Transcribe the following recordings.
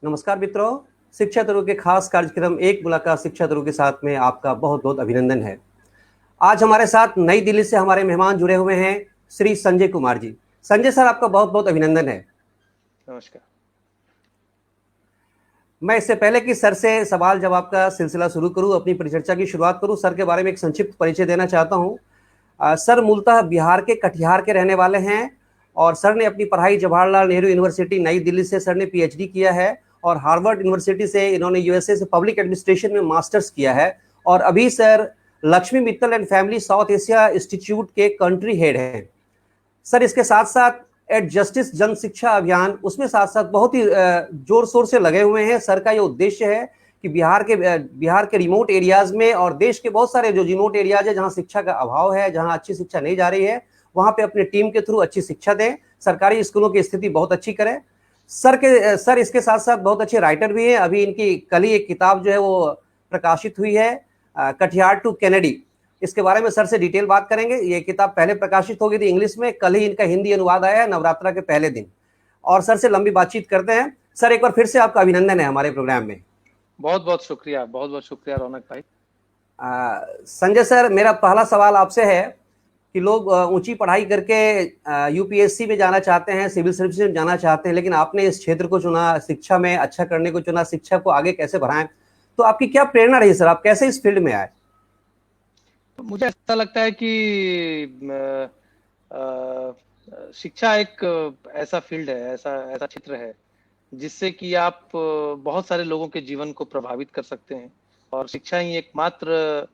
नमस्कार मित्रों, शिक्षा ध्रुव के खास कार्यक्रम एक मुलाकात शिक्षा ध्रुव के साथ में आपका बहुत-बहुत अभिनंदन है। आज हमारे साथ नई दिल्ली से हमारे मेहमान जुड़े हुए हैं, श्री संजय कुमार जी। संजय सर, आपका बहुत-बहुत अभिनंदन है। नमस्कार। मैं इससे पहले कि सर से सवाल-जवाब का सिलसिला शुरू करूँ, अपनी परिचर्चा की शुरुआत करूँ, सर के बारे में एक संक्षिप्त परिचय देना चाहता हूँ। सर मूलतः बिहार के कटिहार के रहने वाले हैं और सर ने अपनी पढ़ाई जवाहरलाल नेहरू यूनिवर्सिटी नई दिल्ली से सर ने पीएचडी किया है और हार्वर्ड यूनिवर्सिटी से इन्होंने यूएसए से पब्लिक एडमिनिस्ट्रेशन में मास्टर्स किया है और अभी sir Lakshmi Mittal and family south Asia institute के कंट्री हेड हैं। सर इसके साथ साथ एट जस्टिस जन शिक्षा अभियान उसमें साथ साथ बहुत ही जोर शोर से लगे हुए हैं। सर का ये उद्देश्य है कि बिहार के रिमोट एरियाज में और देश के बहुत सारे जो रिमोट एरियाज है जहां शिक्षा का अभाव है, जहां अच्छी शिक्षा नहीं जा रही है, वहां पे अपने टीम के थ्रू अच्छी शिक्षा दें, सरकारी स्कूलों की स्थिति बहुत अच्छी करें। सर इसके साथ साथ बहुत अच्छे राइटर भी हैं। अभी इनकी कल ही एक किताब जो है वो प्रकाशित हुई है, कटिहार टू कैनेडी। इसके बारे में सर से डिटेल बात करेंगे। ये किताब पहले प्रकाशित हो गई थी इंग्लिश में, कल ही इनका हिंदी अनुवाद आया है नवरात्रा के पहले दिन। और सर से लंबी बातचीत करते हैं। सर एक बार फिर से आपका अभिनंदन है हमारे प्रोग्राम में। बहुत बहुत शुक्रिया रौनक भाई। संजय सर, मेरा पहला सवाल आपसे है कि लोग ऊंची पढ़ाई करके यूपीएससी में जाना चाहते हैं, सिविल सर्विस में जाना चाहते हैं, लेकिन आपने इस क्षेत्र को चुना, शिक्षा में अच्छा करने को चुना, शिक्षा को आगे कैसे बढ़ाएं, तो आपकी क्या प्रेरणा रही सर? आप कैसे इस फील्ड में आए? मुझे ऐसा लगता है कि शिक्षा एक ऐसा फील्ड है, ऐसा ऐसा क्षेत्र है जिससे कि आप बहुत सारे लोगों के जीवन को प्रभावित कर सकते हैं। और शिक्षा ही एकमात्र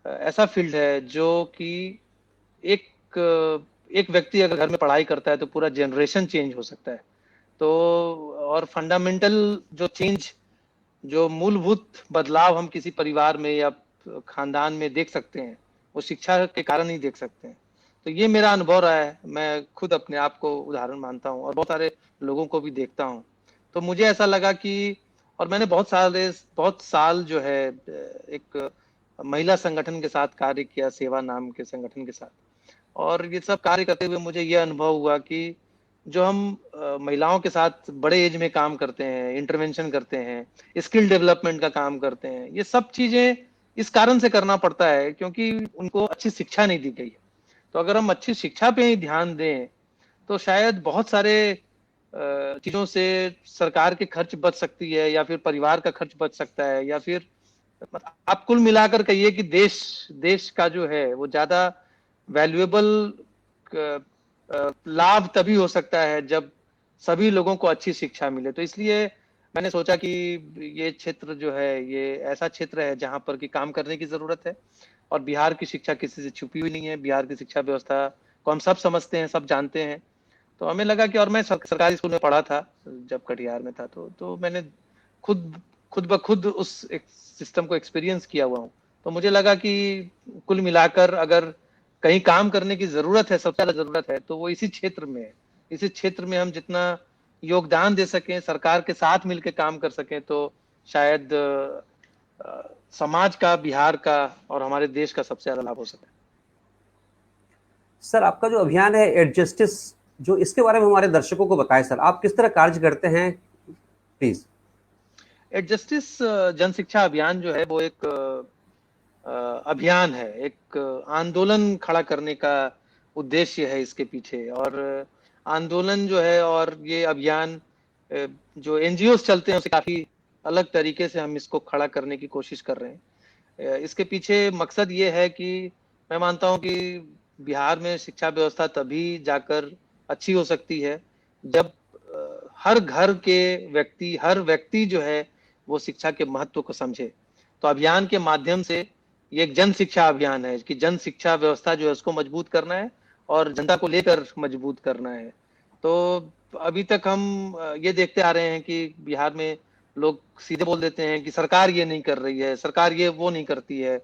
ऐसा फील्ड है जो कि एक एक व्यक्ति अगर घर में पढ़ाई करता है तो पूरा जनरेशन चेंज हो सकता है। तो और फंडामेंटल जो चेंज, जो मूलभूत बदलाव हम किसी परिवार में या खानदान में देख सकते हैं, वो शिक्षा के कारण ही देख सकते हैं। तो ये मेरा अनुभव रहा है। मैं खुद अपने आप को उदाहरण मानता हूँ और बहुत सारे लोगों को भी देखता हूँ। तो मुझे ऐसा लगा कि, और मैंने बहुत साल जो है एक महिला संगठन के साथ कार्य किया, सेवा नाम के संगठन के साथ। और ये सब कार्य करते हुए मुझे ये अनुभव हुआ कि जो हम महिलाओं के साथ बड़े एज में काम करते हैं, इंटरवेंशन करते हैं, स्किल डेवलपमेंट का काम करते हैं, ये सब चीजें इस कारण से करना पड़ता है क्योंकि उनको अच्छी शिक्षा नहीं दी गई है। तो अगर हम अच्छी शिक्षा पे ही ध्यान दें तो शायद बहुत सारे चीजों से सरकार के खर्च बच सकती है, या फिर परिवार का खर्च बच सकता है, या फिर आप कुल मिलाकर कहिए कि देश का जो है वो ज्यादा वैल्यूएबल लाभ तभी हो सकता है जब सभी लोगों को अच्छी शिक्षा मिले। तो इसलिए मैंने सोचा कि ये क्षेत्र जो है ये ऐसा क्षेत्र है जहां पर कि काम करने की जरूरत है। और बिहार की शिक्षा किसी से छुपी हुई नहीं है। बिहार की शिक्षा व्यवस्था को हम सब समझते हैं, सब जानते हैं। तो हमें लगा कि, और मैं सरकारी स्कूल में पढ़ा था जब कटिहार में था, तो मैंने खुद खुद ब खुद उस एक सिस्टम को एक्सपीरियंस किया हुआ हूँ। तो मुझे लगा कि कुल मिलाकर अगर कहीं काम करने की जरूरत है, सबसे ज्यादा जरूरत है, तो वो इसी क्षेत्र में है। इसी क्षेत्र में हम जितना योगदान दे सकें, सरकार के साथ मिलकर काम कर सकें, तो शायद समाज का, बिहार का और हमारे देश का सबसे ज्यादा लाभ हो सके। सर आपका जो अभियान है एट जस्टिस, जो इसके बारे में हमारे दर्शकों को बताएं सर, आप किस तरह कार्य करते हैं प्लीज। एट जस्टिस जन शिक्षा अभियान जो है वो एक अभियान है, एक आंदोलन खड़ा करने का उद्देश्य है इसके पीछे। और आंदोलन जो है और ये अभियान जो एनजीओ चलते हैं उससे काफी अलग तरीके से हम इसको खड़ा करने की कोशिश कर रहे हैं। इसके पीछे मकसद ये है कि मैं मानता हूँ कि बिहार में शिक्षा व्यवस्था तभी जाकर अच्छी हो सकती है जब हर घर के व्यक्ति, हर व्यक्ति जो है वो शिक्षा के महत्व को समझे। तो अभियान के माध्यम से ये एक जन शिक्षा अभियान है कि जन शिक्षा व्यवस्था जो है उसको मजबूत करना है और जनता को लेकर मजबूत करना है। तो अभी तक हम ये देखते आ रहे हैं कि बिहार में लोग सीधे बोल देते हैं कि सरकार ये नहीं कर रही है, सरकार ये वो नहीं करती है,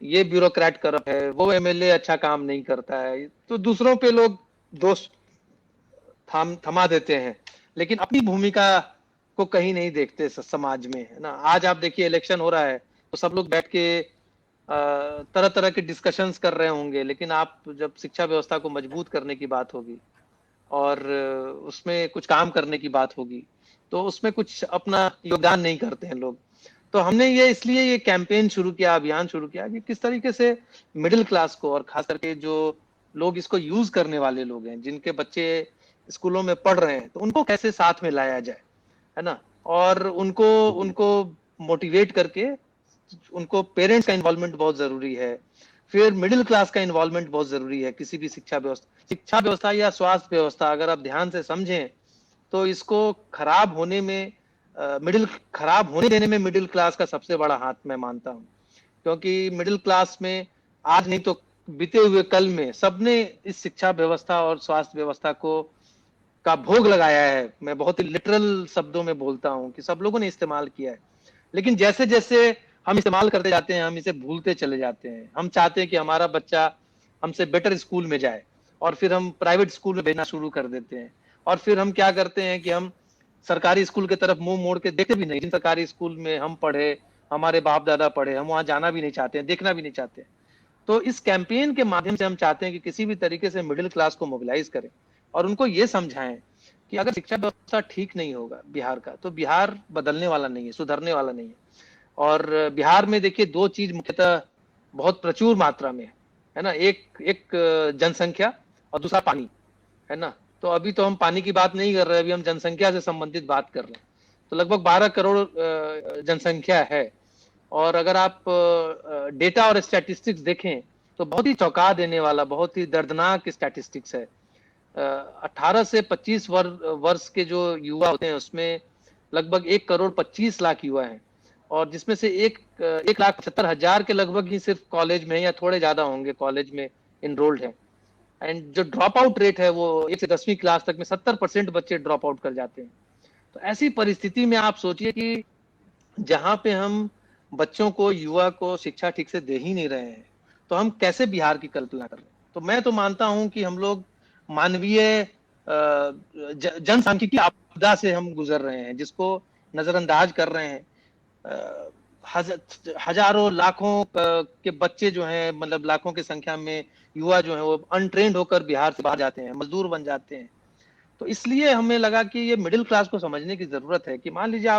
ये ब्यूरोक्रेट करप्ट है, वो एमएलए अच्छा काम नहीं करता है। तो दूसरों पे लोग दोष थमा देते हैं, लेकिन अपनी भूमिका को कहीं नहीं देखते समाज में, है ना। आज आप देखिए इलेक्शन हो रहा है तो सब लोग बैठ के तरह तरह के डिस्कशंस कर रहे होंगे, लेकिन आप जब शिक्षा व्यवस्था को मजबूत करने की बात होगी और उसमें कुछ काम करने की बात होगी, तो उसमें कुछ अपना योगदान नहीं करते हैं लोग। तो हमने ये इसलिए ये कैंपेन शुरू किया, अभियान शुरू किया कि किस तरीके से मिडिल क्लास को, और खास करके जो लोग इसको यूज करने वाले लोग हैं, जिनके बच्चे स्कूलों में पढ़ रहे हैं, तो उनको कैसे साथ में लाया जाए, है ना। और उनको उनको मोटिवेट करके, उनको पेरेंट्स का इन्वॉल्वमेंट बहुत जरूरी है, फिर मिडिल क्लास का इन्वॉल्वमेंट बहुत जरूरी है। किसी भी शिक्षा व्यवस्था या स्वास्थ्य व्यवस्था अगर आप ध्यान से समझें, तो इसको खराब होने में खराब होने देने में मिडिल क्लास का सबसे बड़ा हाथ मैं मानता हूँ। क्योंकि मिडिल क्लास में आज नहीं तो बीते हुए कल में सबने इस शिक्षा व्यवस्था और स्वास्थ्य व्यवस्था को का भोग लगाया है। मैं बहुत ही लिटरल शब्दों में बोलता हूँ कि सब लोगों ने इस्तेमाल किया है, लेकिन जैसे जैसे हम इस्तेमाल करते जाते हैं, हम इसे भूलते चले जाते हैं। हम चाहते हैं कि हमारा बच्चा हमसे बेटर स्कूल में जाए, और फिर हम प्राइवेट स्कूल में भेजना शुरू कर देते हैं। और फिर हम क्या करते हैं कि हम सरकारी स्कूल की तरफ मुंह मोड़ के देखते भी नहीं। जिन सरकारी स्कूल में हम पढ़े, हमारे बाप दादा पढ़े, हम वहां जाना भी नहीं चाहते हैं, देखना भी नहीं चाहते हैं। तो इस कैंपेन के माध्यम से हम चाहते हैं कि किसी भी तरीके से मिडिल क्लास को मोबिलाइज करें और उनको ये समझाएं कि अगर शिक्षा व्यवस्था ठीक नहीं होगा बिहार का, तो बिहार बदलने वाला नहीं है, सुधरने वाला नहीं है। और बिहार में देखिए दो चीज मुख्यतः बहुत प्रचुर मात्रा में है ना, एक एक जनसंख्या और दूसरा पानी, है ना। तो अभी तो हम पानी की बात नहीं कर रहे, अभी हम जनसंख्या से संबंधित बात कर रहे हैं। तो लगभग 12 करोड़ जनसंख्या है, और अगर आप डेटा और स्टैटिस्टिक्स देखें तो बहुत ही चौंका देने वाला, बहुत ही दर्दनाक स्टैटिस्टिक्स है। 18 से 25 वर्ष के जो युवा होते हैं, उसमें लगभग 1,25,00,000 युवा हैं, और जिसमें से 1,75,000 के लगभग ही सिर्फ कॉलेज में, या थोड़े ज्यादा होंगे कॉलेज में इनरोल्ड है। एंड जो ड्रॉप आउट रेट है वो 1 से 10वीं क्लास तक में 70% बच्चे ड्रॉप आउट कर जाते हैं। तो ऐसी परिस्थिति में आप सोचिए कि जहां पे हम बच्चों को, युवा को शिक्षा ठीक से दे ही नहीं रहे हैं, तो हम कैसे बिहार की कल्पना कर रहे हैं। तो मैं तो मानता हूं कि हम लोग मानवीय जनसांख्यिकी आपदा से हम गुजर रहे हैं, जिसको नजरअंदाज कर रहे हैं। हजारों लाखों के बच्चे जो हैं, मतलब लाखों की संख्या में युवा जो हैं, वो अनट्रेंड होकर बिहार से बाहर जाते हैं, मजदूर बन जाते हैं। तो इसलिए हमें लगा कि ये मिडिल क्लास को समझने की जरूरत है कि मान लीजिए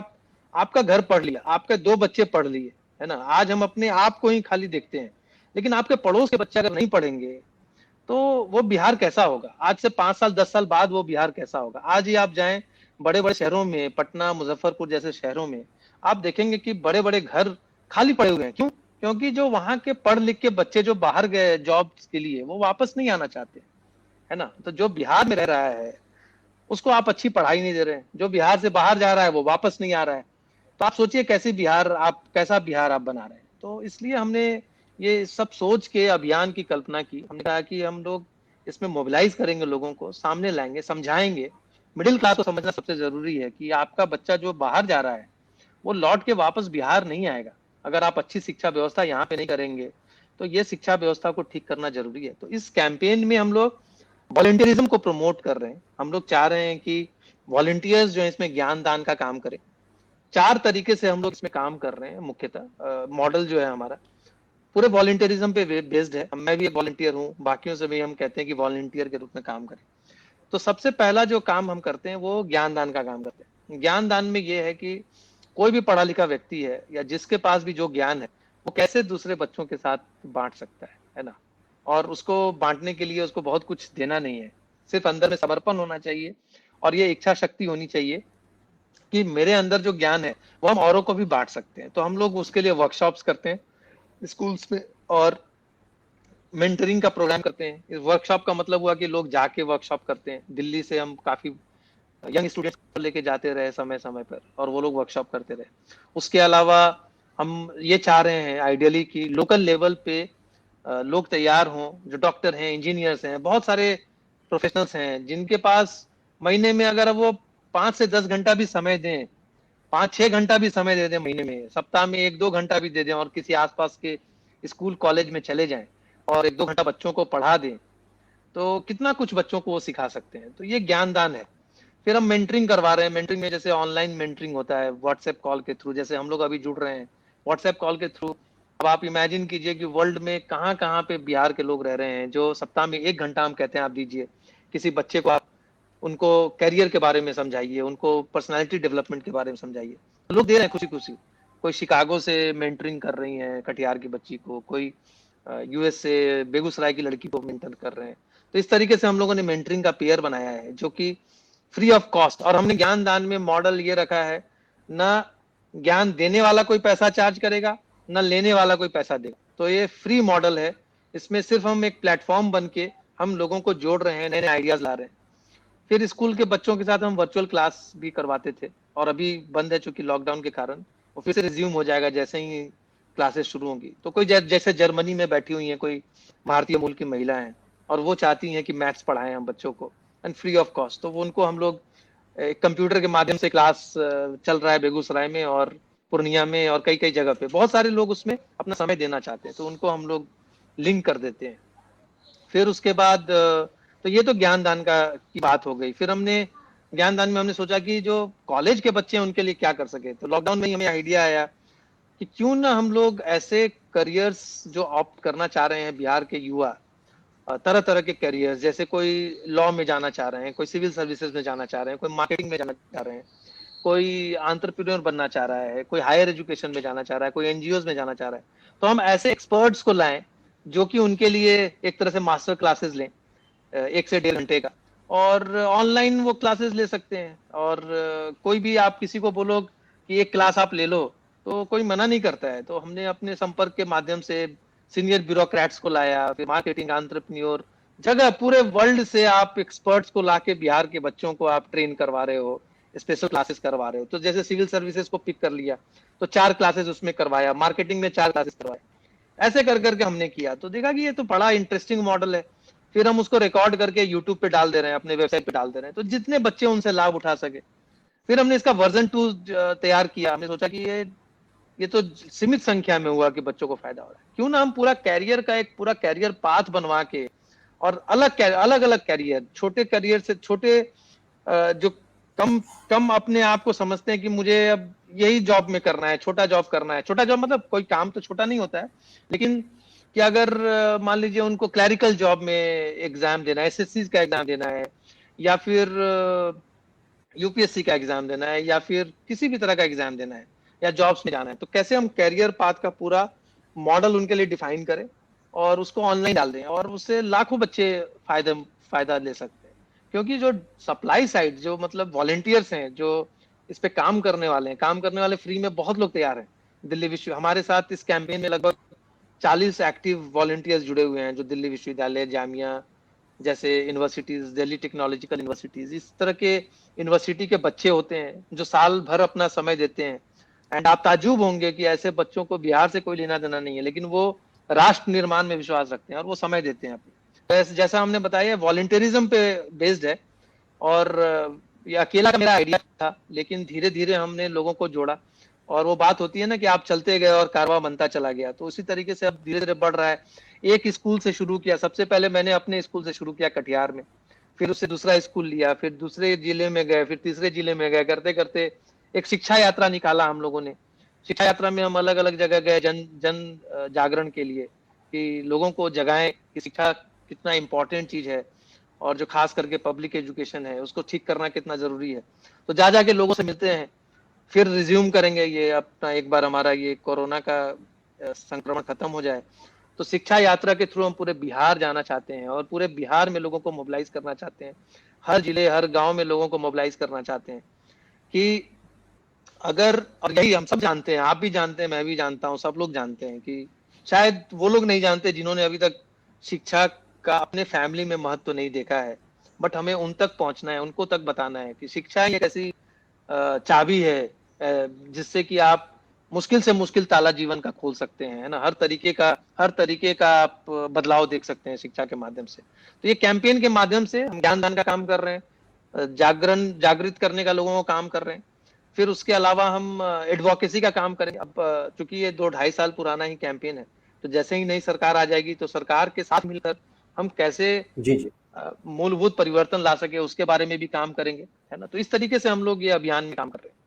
आपका घर पढ़ लिया, आपके 2 बच्चे पढ़ लिए, है ना। आज हम अपने आप को ही खाली देखते हैं, लेकिन आपके पड़ोस के बच्चे अगर नहीं पढ़ेंगे, तो वो बिहार कैसा होगा? आज से 5 साल 10 साल बाद वो बिहार कैसा होगा? आज ही आप जाएं बड़े बड़े शहरों में, पटना, मुजफ्फरपुर जैसे शहरों में, आप देखेंगे कि बड़े बड़े घर खाली पड़े हुए हैं। क्यों? क्योंकि जो वहां के पढ़ लिख के बच्चे जो बाहर गए जॉब के लिए, वो वापस नहीं आना चाहते, है ना। तो जो बिहार में रह रहा है, उसको आप अच्छी पढ़ाई नहीं दे रहे हैं। जो बिहार से बाहर जा रहा है, वो वापस नहीं आ रहा है। तो आप सोचिए कैसा बिहार आप बना रहे हैं। तो इसलिए हमने ये सब सोच के अभियान की कल्पना की। हमने कहा कि हम लोग इसमें मोबिलाइज करेंगे, लोगों को सामने लाएंगे, समझाएंगे। मिडिल क्लास को समझना सबसे जरूरी है कि आपका बच्चा जो बाहर जा रहा है, वो लौट के वापस बिहार नहीं आएगा। अगर आप अच्छी शिक्षा व्यवस्था यहाँ पे नहीं करेंगे, तो ये शिक्षा व्यवस्था को ठीक करना जरूरी है। तो इस कैंपेन में हम लोग वॉलंटियरिज्म को प्रमोट कर रहे हैं। हम लोग चाह रहे हैं कि वॉलंटियर्स जो है इसमें ज्ञान दान का काम करें। 4 तरीके से हम लोग इसमें काम कर रहे हैं। मुख्यतः मॉडल जो है हमारा पूरे वॉलंटियरिज्म पे बेस्ड है। मैं भी एक वॉलंटियर हूँ, बाकियों से भी हम कहते हैं कि वॉलंटियर के रूप में काम करें। तो सबसे पहला जो काम हम करते हैं वो ज्ञान दान का काम करते हैं। ज्ञान दान में ये है कि कोई भी पढ़ा लिखा व्यक्ति है, या जिसके पास भी जो ज्ञान है, वो कैसे दूसरे बच्चों के साथ बांट सकता है ना। और उसको बांटने के लिए उसको बहुत कुछ देना नहीं है, सिर्फ अंदर में समर्पण होना चाहिए, और ये इच्छा शक्ति होनी चाहिए कि मेरे अंदर जो ज्ञान है वो हम औरों को भी बांट सकते हैं। तो हम लोग उसके लिए वर्कशॉप्स करते हैं स्कूल्स में, और मेंटरिंग का प्रोग्राम करते हैं। इस वर्कशॉप का मतलब हुआ कि लोग जाके वर्कशॉप करते हैं। दिल्ली से हम काफी यंग स्टूडेंट्स को लेके जाते रहे समय समय पर, और वो लोग वर्कशॉप करते रहे। उसके अलावा हम ये चाह रहे हैं आइडियली कि लोकल लेवल पे लोग तैयार हों, जो डॉक्टर हैं, इंजीनियर्स हैं, बहुत सारे प्रोफेशनल्स हैं, जिनके पास महीने में अगर वो 5 से 10 घंटा भी समय दें, 5-6 घंटा भी समय दे दें महीने में, सप्ताह में 1-2 घंटा भी दे दें, और किसी आसपास के स्कूल कॉलेज में चले जाएं और 1-2 घंटा बच्चों को पढ़ा दें, तो कितना कुछ बच्चों को वो सिखा सकते हैं। तो ये ज्ञान दान है। फिर हम मेंटरिंग करवा रहे हैं। मेंटरिंग में जैसे ऑनलाइन मेंटरिंग होता है व्हाट्सएप कॉल के थ्रू, जैसे हम लोग अभी जुड़ रहे हैं व्हाट्सएप कॉल के थ्रू। अब आप इमेजिन कीजिए कि वर्ल्ड में कहाँ कहाँ पे बिहार के लोग रह रहे हैं, जो सप्ताह में 1 घंटा हम कहते हैं आप दीजिए, किसी बच्चे को आप उनको करियर के बारे में समझाइए, उनको पर्सनालिटी डेवलपमेंट के बारे में समझाइए। तो लोग दे रहे हैं खुशी खुशी। कोई शिकागो से मेंटरिंग कर रही हैं कटिहार की बच्ची को, कोई यूएस से बेगूसराय की लड़की को मेंटर कर रहे हैं। तो इस तरीके से हम लोगों ने मेंटरिंग का पेयर बनाया है जो कि फ्री ऑफ कॉस्ट। और हमने ज्ञान दान में मॉडल ये रखा है, ना ज्ञान देने वाला कोई पैसा चार्ज करेगा, ना लेने वाला कोई पैसा देगा। तो ये फ्री मॉडल है। इसमें सिर्फ हम एक प्लेटफॉर्म बन के हम लोगों को जोड़ रहे हैं, नए नए आइडियाज ला रहे हैं। फिर स्कूल के बच्चों के साथ हम वर्चुअल क्लास भी करवाते थे, और अभी बंद है चूंकि लॉकडाउन के कारण। वो फिर से रिज्यूम हो जाएगा जैसे ही क्लासेस शुरू होंगी। तो कोई जैसे जर्मनी में बैठी हुई है कोई भारतीय मूल की महिला है, और वो चाहती हैं कि मैथ्स पढ़ाएं हम बच्चों को एंड फ्री ऑफ कॉस्ट। तो वो उनको हम लोग कंप्यूटर के माध्यम से क्लास चल रहा है बेगूसराय में और पूर्णिया में और कई कई जगह पे। बहुत सारे लोग उसमें अपना समय देना चाहते हैं, तो उनको हम लोग लिंक कर देते हैं। फिर उसके बाद तो ये तो ज्ञान दान की बात हो गई। फिर हमने ज्ञान दान में हमने सोचा कि जो कॉलेज के बच्चे हैं उनके लिए क्या कर सके। तो लॉकडाउन में ही हमें आइडिया आया कि क्यों ना हम लोग ऐसे करियर्स जो ऑप्ट करना चाह रहे हैं बिहार के युवा, तरह तरह के करियर्स, जैसे कोई लॉ में जाना चाह रहे हैं, कोई सिविल सर्विसेज में जाना चाह रहे हैं, कोई मार्केटिंग में जाना चाह रहे हैं, कोई एंटरप्रेन्योर बनना चाह रहा है, कोई हायर एजुकेशन में जाना चाह रहा है, कोई एनजीओज में जाना चाह रहा है। तो हम ऐसे एक्सपर्ट्स को लाएं जो कि उनके लिए एक तरह से मास्टर क्लासेस लें 1 से 1.5 घंटे का, और ऑनलाइन वो क्लासेस ले सकते हैं। और कोई भी आप किसी को बोलो कि एक क्लास आप ले लो तो कोई मना नहीं करता है। तो हमने अपने संपर्क के माध्यम से सीनियर ब्यूरोक्रेट्स को लाया, फिर मार्केटिंग एंटरप्रेन्योर, जगह पूरे वर्ल्ड से आप एक्सपर्ट्स को लाके बिहार के बच्चों को आप ट्रेन करवा रहे हो, स्पेशल क्लासेस करवा रहे हो। तो जैसे सिविल सर्विसेज को पिक कर लिया तो 4 क्लासेस उसमें करवाया, मार्केटिंग में 4 क्लासेस करवाए, ऐसे कर करके हमने किया। तो देखा कि ये तो बड़ा इंटरेस्टिंग मॉडल है। फिर हम उसको रिकॉर्ड करके यूट्यूब पे डाल दे रहे हैं, अपने वेबसाइट पे डाल दे रहे हैं, तो जितने बच्चे उनसे लाभ उठा सके। फिर हमने इसका वर्जन 2 तैयार किया। हमने सोचा कि ये तो सीमित संख्या में हुआ कि बच्चों को फायदा हो रहा है, क्यों ना हम पूरा कैरियर का एक पूरा कैरियर पाथ बनवा के, और अलग अलग कैरियर, छोटे कैरियर से छोटे जो कम अपने आप को समझते हैं कि मुझे अब यही जॉब में करना है, छोटा जॉब करना है। छोटा जॉब मतलब कोई काम तो छोटा नहीं होता है, लेकिन कि अगर मान लीजिए उनको क्लैरिकल जॉब में एग्जाम देना है, एसएससी का एग्जाम देना है, या फिर यूपीएससी का एग्जाम देना है, या फिर किसी भी तरह का एग्जाम देना है, या जॉब्स में जाना है, तो कैसे हम कैरियर पाथ का पूरा मॉडल उनके लिए डिफाइन करें और उसको ऑनलाइन डाल दें, और उससे लाखों बच्चे फायदा ले सकते हैं। क्योंकि जो सप्लाई साइड, जो मतलब वॉलंटियर्स हैं जो इस पे काम करने वाले हैं, काम करने वाले फ्री में बहुत लोग तैयार हैं। दिल्ली विश्व हमारे साथ इस कैंपेन में लगभग 40 एक्टिव वॉलंटियर्स जुड़े हुए हैं, जो दिल्ली विश्वविद्यालय, जामिया जैसे यूनिवर्सिटीज, दिल्ली टेक्नोलॉजिकल यूनिवर्सिटीज, इस तरह के यूनिवर्सिटी के बच्चे होते हैं जो साल भर अपना समय देते हैं। एंड आप ताज्जुब होंगे कि ऐसे बच्चों को बिहार से कोई लेना देना नहीं है, लेकिन वो राष्ट्र निर्माण में विश्वास रखते हैं और वो समय देते हैं अपने। जैसा हमने बताया, वॉलंटियरिज्म पे बेस्ड है, और ये अकेला का मेरा आइडिया था, लेकिन धीरे धीरे हमने लोगों को जोड़ा। और वो बात होती है ना कि आप चलते गए और कारवां बनता चला गया, तो उसी तरीके से अब धीरे धीरे बढ़ रहा है। एक स्कूल से शुरू किया, सबसे पहले मैंने अपने स्कूल से शुरू किया कटिहार में, फिर उससे दूसरा स्कूल लिया, फिर दूसरे जिले में गए, फिर तीसरे जिले में गए, करते करते एक शिक्षा यात्रा निकाला हम लोगों ने। शिक्षा यात्रा में हम अलग अलग जगह गए जन जागरण के लिए, कि लोगों को जगाएं कि शिक्षा कितना इम्पोर्टेंट चीज है, और जो खास करके पब्लिक एजुकेशन है उसको ठीक करना कितना जरूरी है। तो जा जाके लोगों से मिलते हैं। फिर रिज्यूम करेंगे ये अपना, एक बार हमारा ये कोरोना का संक्रमण खत्म हो जाए तो शिक्षा यात्रा के थ्रू हम पूरे बिहार जाना चाहते हैं, और पूरे बिहार में लोगों को मोबिलाइज करना चाहते हैं। हर जिले, हर गांव में लोगों को मोबिलाइज करना चाहते हैं कि अगर, और यही हम सब जानते हैं, आप भी जानते हैं, मैं भी जानता हूँ, सब लोग जानते हैं कि शायद वो लोग नहीं जानते जिन्होंने अभी तक शिक्षा का अपने फैमिली में महत्व नहीं देखा है। बट हमें उन तक पहुंचना है, उनको तक बताना है कि शिक्षा एक ऐसी चाबी है जिससे कि आप मुश्किल से मुश्किल ताला जीवन का खोल सकते हैं, है ना। हर तरीके का आप बदलाव देख सकते हैं शिक्षा के माध्यम से। तो ये कैंपेन के माध्यम से हम ज्ञान दान का काम कर रहे हैं, जागृत करने का लोगों को काम कर रहे हैं। फिर उसके अलावा हम एडवोकेसी का काम करेंगे। अब चूंकि ये 2-2.5 साल पुराना ही कैंपेन है, तो जैसे ही नई सरकार आ जाएगी तो सरकार के साथ मिलकर हम कैसे जी मूलभूत परिवर्तन ला सके उसके बारे में भी काम करेंगे, है ना। तो इस तरीके से हम लोग ये अभियान में काम कर रहे हैं।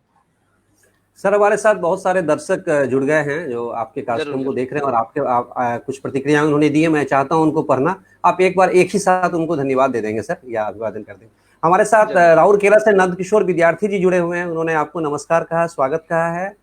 सर, हमारे साथ बहुत सारे दर्शक जुड़ गए हैं जो आपके कार्यक्रम को देख रहे हैं, और कुछ प्रतिक्रियाएं उन्होंने दी है, मैं चाहता हूं उनको पढ़ना। आप एक बार एक ही साथ उनको धन्यवाद दे देंगे सर, या अभिवादन कर देंगे। हमारे साथ जरूर। राउरकेला से नंद किशोर विद्यार्थी जी जुड़े हुए हैं, उन्होंने आपको नमस्कार कहा, स्वागत कहा है।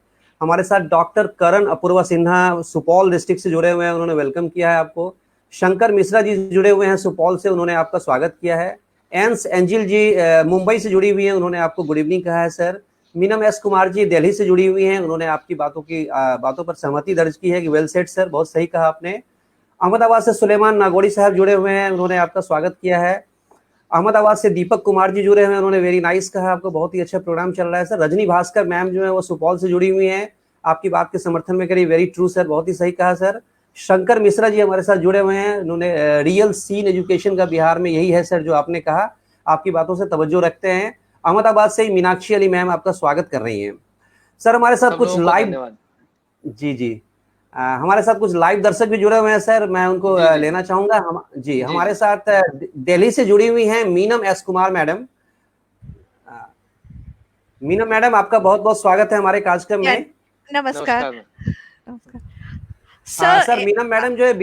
हमारे साथ डॉक्टर करण अपूर्वा सिन्हा सुपौल डिस्ट्रिक्ट से जुड़े हुए हैं, उन्होंने वेलकम किया है आपको। शंकर मिश्रा जी जुड़े हुए हैं सुपौल से, उन्होंने आपका स्वागत किया है। एंस एंजिल जी मुंबई से जुड़ी हुई हैं, उन्होंने आपको गुड इवनिंग कहा है सर। मीनम एस कुमार जी दिल्ली से जुड़ी हुई हैं, उन्होंने आपकी बातों पर सहमति दर्ज की है कि वेल सेड सर, बहुत सही कहा आपने। अहमदाबाद से सुलेमान नागोड़ी साहब जुड़े हुए हैं, उन्होंने आपका स्वागत किया है। अहमदाबाद से दीपक कुमार जी जुड़े हुए हैं, उन्होंने वेरी नाइस कहा, आपको बहुत ही अच्छा प्रोग्राम चल रहा है सर। रजनी भास्कर मैम जो है वो सुपौल से जुड़ी हुई हैं, आपकी बात के समर्थन में करी, वेरी ट्रू सर, बहुत ही सही कहा सर। शंकर मिश्रा जी हमारे साथ जुड़े हुए हैं, उन्होंने रियल सीन एजुकेशन का बिहार में यही है सर जो आपने कहा, आपकी बातों से तवज्जो रखते हैं। अहमदाबाद से ही मीनाक्षी अली मैम आपका स्वागत कर रही हैं सर। हमारे साथ कुछ लाइव जी हमारे साथ कुछ लाइव दर्शक भी जुड़े हुए हैं सर, मैं उनको लेना चाहूंगा। हमारे साथ दिल्ली से जुड़ी हुई हैं Meenam S Kumar madam. Meenam madam आपका बहुत बहुत स्वागत है हमारे कार्यक्रम में। नमस्कार। सर मीनम मैडम जो है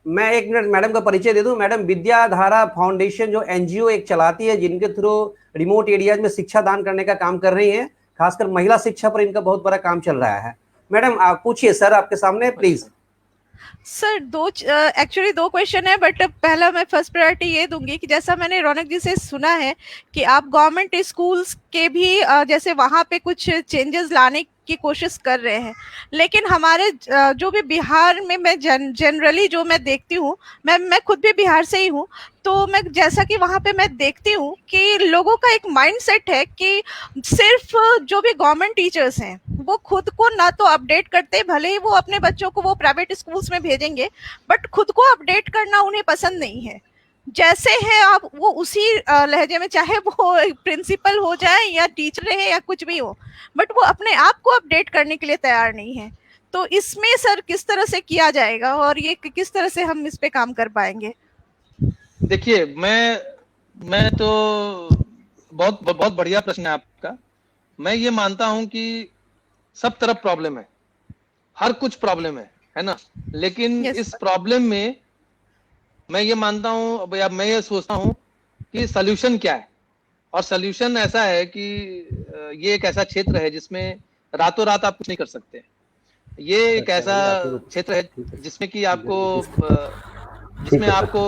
मैं एक मिनट मैडम का परिचय दे दूं। मैडम विद्याधारा फाउंडेशन जो एनजीओ एक चलाती है, जिनके थ्रू रिमोट एरियाज में शिक्षा दान करने का काम कर रही हैं, खासकर महिला शिक्षा पर इनका बहुत बड़ा काम चल रहा है। मैडम आप पूछिए सर, आपके सामने प्लीज। सर एक्चुअली दो क्वेश्चन है, बट पहला मैं फर्स्ट प्रायोरिटी ये दूंगी कि जैसा मैंने रौनक जी से सुना है कि आप गवर्नमेंट स्कूल्स के भी जैसे वहाँ पे कुछ चेंजेस लाने की कोशिश कर रहे हैं, लेकिन हमारे जो भी बिहार में मैं जनरली जो मैं देखती हूँ, मैं खुद भी बिहार से ही हूँ, तो मैं जैसा कि वहाँ पे मैं देखती हूँ कि लोगों का एक माइंडसेट है कि सिर्फ जो भी गवर्नमेंट टीचर्स हैं वो खुद को ना तो अपडेट करते, भले ही वो अपने बच्चों को वो प्राइवेट स्कूल्स में भेजेंगे, बट खुद को अपडेट करना उन्हें पसंद नहीं है। जैसे है आप वो उसी लहजे में, चाहे वो प्रिंसिपल हो जाए या टीचर रहे या कुछ भी हो, बट वो अपने आप को अपडेट करने के लिए तैयार नहीं है। तो इसमें सर किस तरह से किया जाएगा और ये किस तरह से हम इस पे काम कर पाएंगे? देखिए, मैं तो बहुत बहुत बढ़िया प्रश्न है आपका। मैं ये मानता हूं कि सब तरफ प्रॉब्लम है, हर कुछ प्रॉब्लम है ना, लेकिन इस प्रॉब्लम में मैं ये मानता हूं, या मैं ये सोचता हूं कि सल्यूशन क्या है। और सल्यूशन ऐसा है कि ये एक ऐसा क्षेत्र है जिसमें रातों रात आप कुछ नहीं कर सकते। ये एक ऐसा क्षेत्र है जिसमें कि जिसमें आपको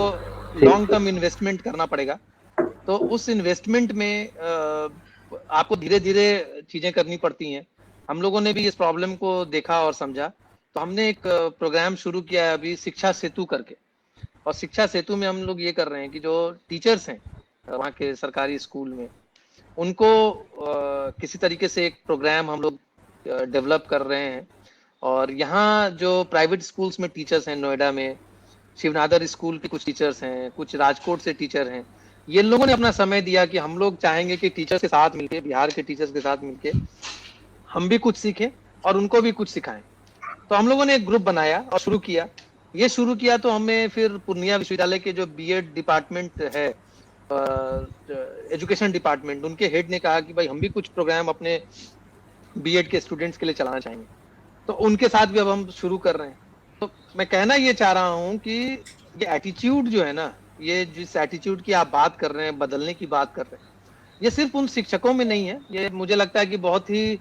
लॉन्ग टर्म इन्वेस्टमेंट करना पड़ेगा। तो उस इन्वेस्टमेंट में आपको धीरे धीरे चीजें करनी पड़ती हैं। हम लोगों ने भी इस प्रॉब्लम को देखा और समझा, तो हमने एक प्रोग्राम शुरू किया है अभी, शिक्षा सेतु करके। और शिक्षा सेतु में हम लोग ये कर रहे हैं कि जो टीचर्स हैं वहाँ के सरकारी स्कूल में, उनको किसी तरीके से एक प्रोग्राम हम लोग डेवलप कर रहे हैं। और यहाँ जो प्राइवेट स्कूल्स में टीचर्स हैं, नोएडा में शिवनादर स्कूल के कुछ टीचर्स हैं, कुछ राजकोट से टीचर हैं, ये लोगों ने अपना समय दिया कि हम लोग चाहेंगे कि टीचर्स के साथ मिलके, बिहार के टीचर्स के साथ मिलके हम भी कुछ सीखें और उनको भी कुछ सिखाएं। तो हम लोगों ने एक ग्रुप बनाया और शुरू किया। ये शुरू किया तो हमें फिर पूर्णिया विश्वविद्यालय के जो बीएड डिपार्टमेंट है, एजुकेशन डिपार्टमेंट, उनके हेड ने कहा कि भाई हम भी कुछ प्रोग्राम अपने बीएड के स्टूडेंट्स के लिए चलाना चाहेंगे। तो उनके साथ भी अब हम शुरू कर रहे हैं। तो मैं कहना ये चाह रहा हूँ कि ये एटीट्यूड जो है ना, ये जिस एटीट्यूड की आप बात कर रहे हैं, बदलने की बात कर रहे हैं, ये सिर्फ उन शिक्षकों में नहीं है, ये मुझे लगता है कि बहुत ही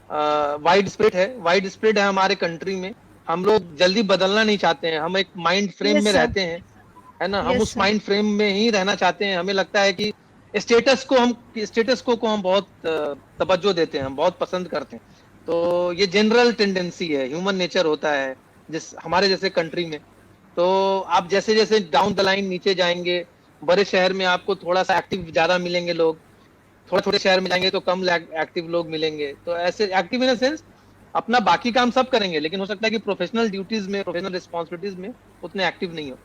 वाइड स्प्रेड है हमारे कंट्री में। हम लोग जल्दी बदलना नहीं चाहते हैं, हम एक माइंड फ्रेम में रहते हैं, है ना, हम उस माइंड फ्रेम में ही रहना चाहते हैं। हमें लगता है कि स्टेटस को हम बहुत तवज्जो देते हैं, हम बहुत पसंद करते हैं। तो ये जनरल टेंडेंसी है, ह्यूमन नेचर होता है जिस हमारे जैसे कंट्री में। तो आप जैसे जैसे डाउन द लाइन नीचे जाएंगे, बड़े शहर में आपको थोड़ा सा एक्टिव ज्यादा मिलेंगे लोग, थोड़े छोटे शहर में जाएंगे तो कम एक्टिव लोग मिलेंगे। तो ऐसे एक्टिव इन सेंस अपना बाकी काम सब करेंगे, लेकिन हो सकता है कि प्रोफेशनल ड्यूटीज में, प्रोफेशनल रिस्पॉन्सिबिलिटीज में उतने एक्टिव नहीं हो।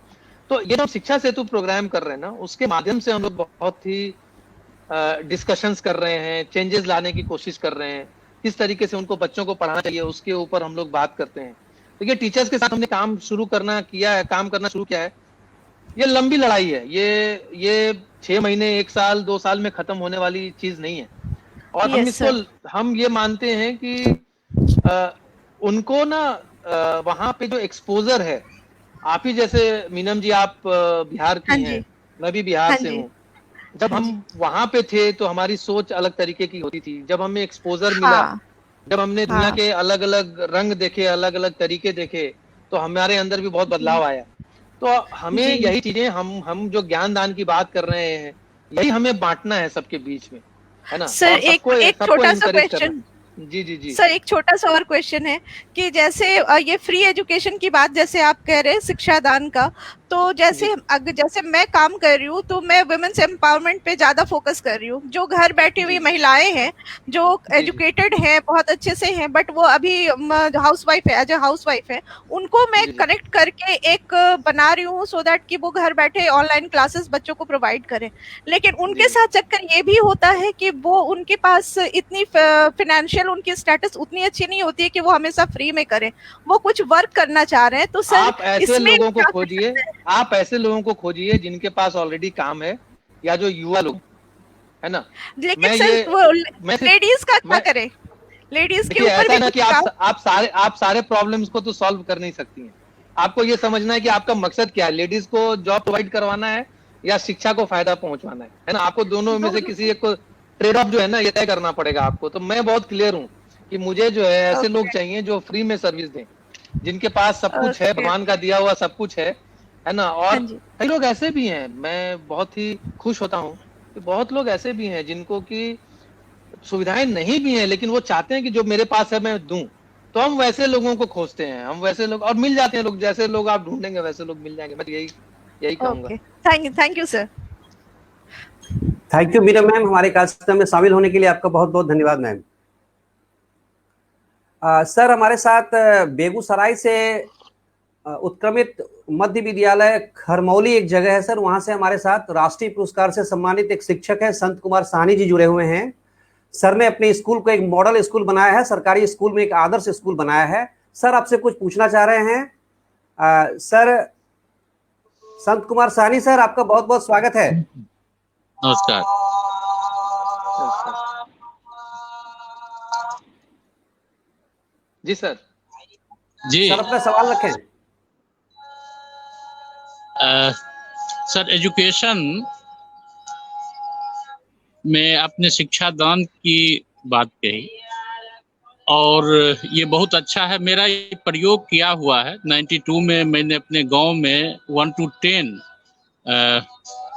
तो ये जो शिक्षा सेतु प्रोग्राम कर रहे हैं ना, उसके माध्यम से हम लोग बहुत ही डिस्कशंस कर रहे हैं, चेंजेस लाने की कोशिश कर रहे हैं, किस तरीके से उनको बच्चों को पढ़ाना चाहिए उसके ऊपर हम लोग बात करते हैं। तो ये टीचर्स के साथ हमने काम करना शुरू किया है। ये लंबी लड़ाई है, ये 6 महीने, 1 साल, 2 साल में खत्म होने वाली चीज नहीं है। और हम ये मानते हैं कि उनको ना वहां पे जो एक्सपोजर है, आप ही जैसे मीनम जी, आप बिहार की हैं, मैं भी बिहार से हूँ, जब हाँ हम जी। वहां पे थे तो हमारी सोच अलग तरीके की होती थी। जब हमें एक्सपोजर मिला, हाँ, जब हमने दुनिया हाँ। के अलग अलग रंग देखे, अलग अलग तरीके देखे, तो हमारे अंदर भी बहुत जी, बदलाव आया। तो हमें जी। यही चीजें, हम जो ज्ञान दान की बात कर रहे हैं, यही हमें बांटना है सबके बीच में, है ना, सर और एक सबको एक सबको छोटा-सा इनकरेज करना क्वेश्चन, है। जी जी जी। सर एक छोटा सा और क्वेश्चन है कि जैसे ये फ्री एजुकेशन की बात जैसे आप कह रहे हैं शिक्षा दान का, तो जैसे जी अगर जैसे मैं काम कर रही हूँ तो मैं वुमेन्स एम्पावरमेंट पे ज्यादा फोकस कर रही हूँ। जो घर बैठी हुई जी महिलाएं हैं जो जी जी एजुकेटेड हैं बहुत अच्छे से हैं बट वो अभी हाउस वाइफ है, एज ए हाउस वाइफ है, उनको मैं जी जी कनेक्ट करके एक बना रही हूँ सो दैट कि वो घर बैठे ऑनलाइन क्लासेस बच्चों को प्रोवाइड करें। लेकिन जी उनके साथ चक्कर ये भी होता है कि वो उनके पास इतनी फाइनेंशियल उनकी स्टेटस उतनी अच्छी नहीं होती है कि वो हमेशा फ्री में करें, वो कुछ वर्क करना चाह रहे हैं, तो सर आप ऐसे इसमें लोगों को क्या कर खोजिए, सकते हैं? आप ऐसे लोगों को खोजिए जिनके पास ऑलरेडी काम है, या जो युवा लोग, है ना। लेकिन मैं सर ये वो मैं सिर्फ लेडीज का क्या मैं करें? लेडीज के देखिए, ऊपर ऐसा भी है ना कि कुछ काम। आप सारे प्रॉब्लम्स को तो सॉल्व कर नहीं सकती हैं। आपको ये समझना है कि आपका मकसद क्या है, लेडीज को जॉब प्रोवाइड करवाना है या शिक्षा को फायदा पहुंचवाना है ना। आपको दोनों में से दोनों। किसी एक को ट्रेड ऑफ जो है ना, ये तय करना पड़ेगा आपको। तो मैं बहुत क्लियर हूँ कि मुझे जो है ऐसे लोग ओके, चाहिए जो फ्री में सर्विस दें, जिनके पास सब कुछ है, ओके। भगवान का दिया हुआ सब कुछ है ना। और हाँ जी। कई लोग ऐसे भी हैं, मैं बहुत ही खुश होता हूँ कि बहुत लोग ऐसे भी हैं जिनको की सुविधाएं नहीं भी हैं, लेकिन वो चाहते हैं कि जो मेरे पास है मैं दूं। तो हम वैसे लोगों को खोजते हैं, हम वैसे लोग, और मिल जाते हैं लोग, जैसे लोग आप ढूंढेंगे वैसे लोग मिल जाएंगे। मैं तो यही यही कहूंगा। Okay, thank you sir. Thank you Meera ma'am, हमारे कार्यक्रम में शामिल होने के लिए आपका बहुत बहुत धन्यवाद मैम। सर हमारे साथ बेगूसराय से उत्क्रमित मध्य विद्यालय खरमौली एक जगह है सर, वहां से हमारे साथ राष्ट्रीय पुरस्कार से सम्मानित एक शिक्षक है संत कुमार साहनी जी जुड़े हुए हैं। सर ने अपने स्कूल को एक मॉडल स्कूल बनाया है, सरकारी स्कूल में एक आदर्श स्कूल बनाया है। सर आपसे कुछ पूछना चाह रहे हैं। सर संत कुमार साहनी सर, आपका बहुत बहुत स्वागत है। नमस्कार। नमस्कार जी सर। जी सर अपना सवाल रखें। सर एजुकेशन में आपने शिक्षा दान की बात कही और ये बहुत अच्छा है। मेरा ये प्रयोग किया हुआ है 92 में। मैंने अपने गांव में 1 to 10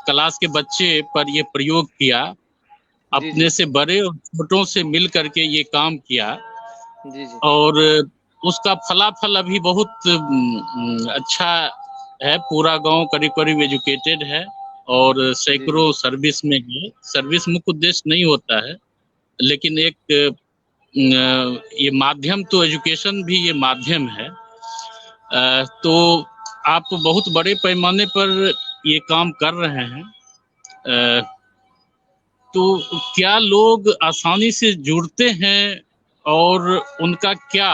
क्लास के बच्चे पर ये प्रयोग किया। जी अपने जी से बड़े और छोटों से मिल करके ये काम किया जी जी और उसका फलाफल अभी बहुत अच्छा है। पूरा गांव करीब करीब एजुकेटेड है और जी जी सैकड़ों सर्विस में है। सर्विस मुख्य उद्देश्य नहीं होता है, लेकिन एक ये माध्यम, तो एजुकेशन भी ये माध्यम है। तो आप बहुत बड़े पैमाने पर ये काम कर रहे हैं। तो क्या लोग आसानी से जुड़ते हैं और उनका क्या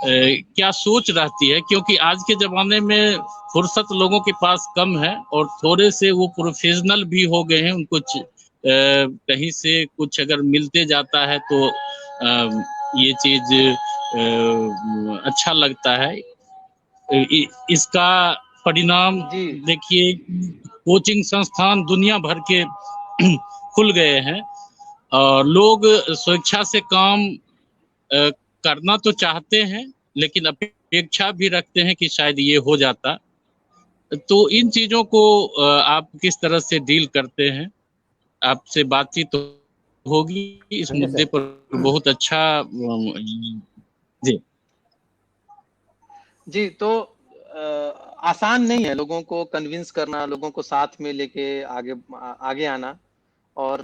क्या सोच रहती है? क्योंकि आज के ज़माने में फुर्सत लोगों के पास कम है और थोड़े से वो प्रोफेशनल भी हो गए हैं। उनको कहीं से कुछ अगर मिलते जाता है तो ये चीज़ अच्छा लगता है। इसका परिणाम जी देखिए, कोचिंग संस्थान दुनिया भर के खुल गए हैं और लोग स्वेच्छा से काम करना तो चाहते हैं, लेकिन अपेक्षा भी रखते हैं कि शायद ये हो जाता। तो इन चीजों को आप किस तरह से डील करते हैं? आपसे बातचीत तो होगी इस हाँ जी मुद्दे सर। पर। बहुत अच्छा। जी जी। तो आसान नहीं है लोगों को कन्विंस करना, लोगों को साथ में लेके आगे आना। और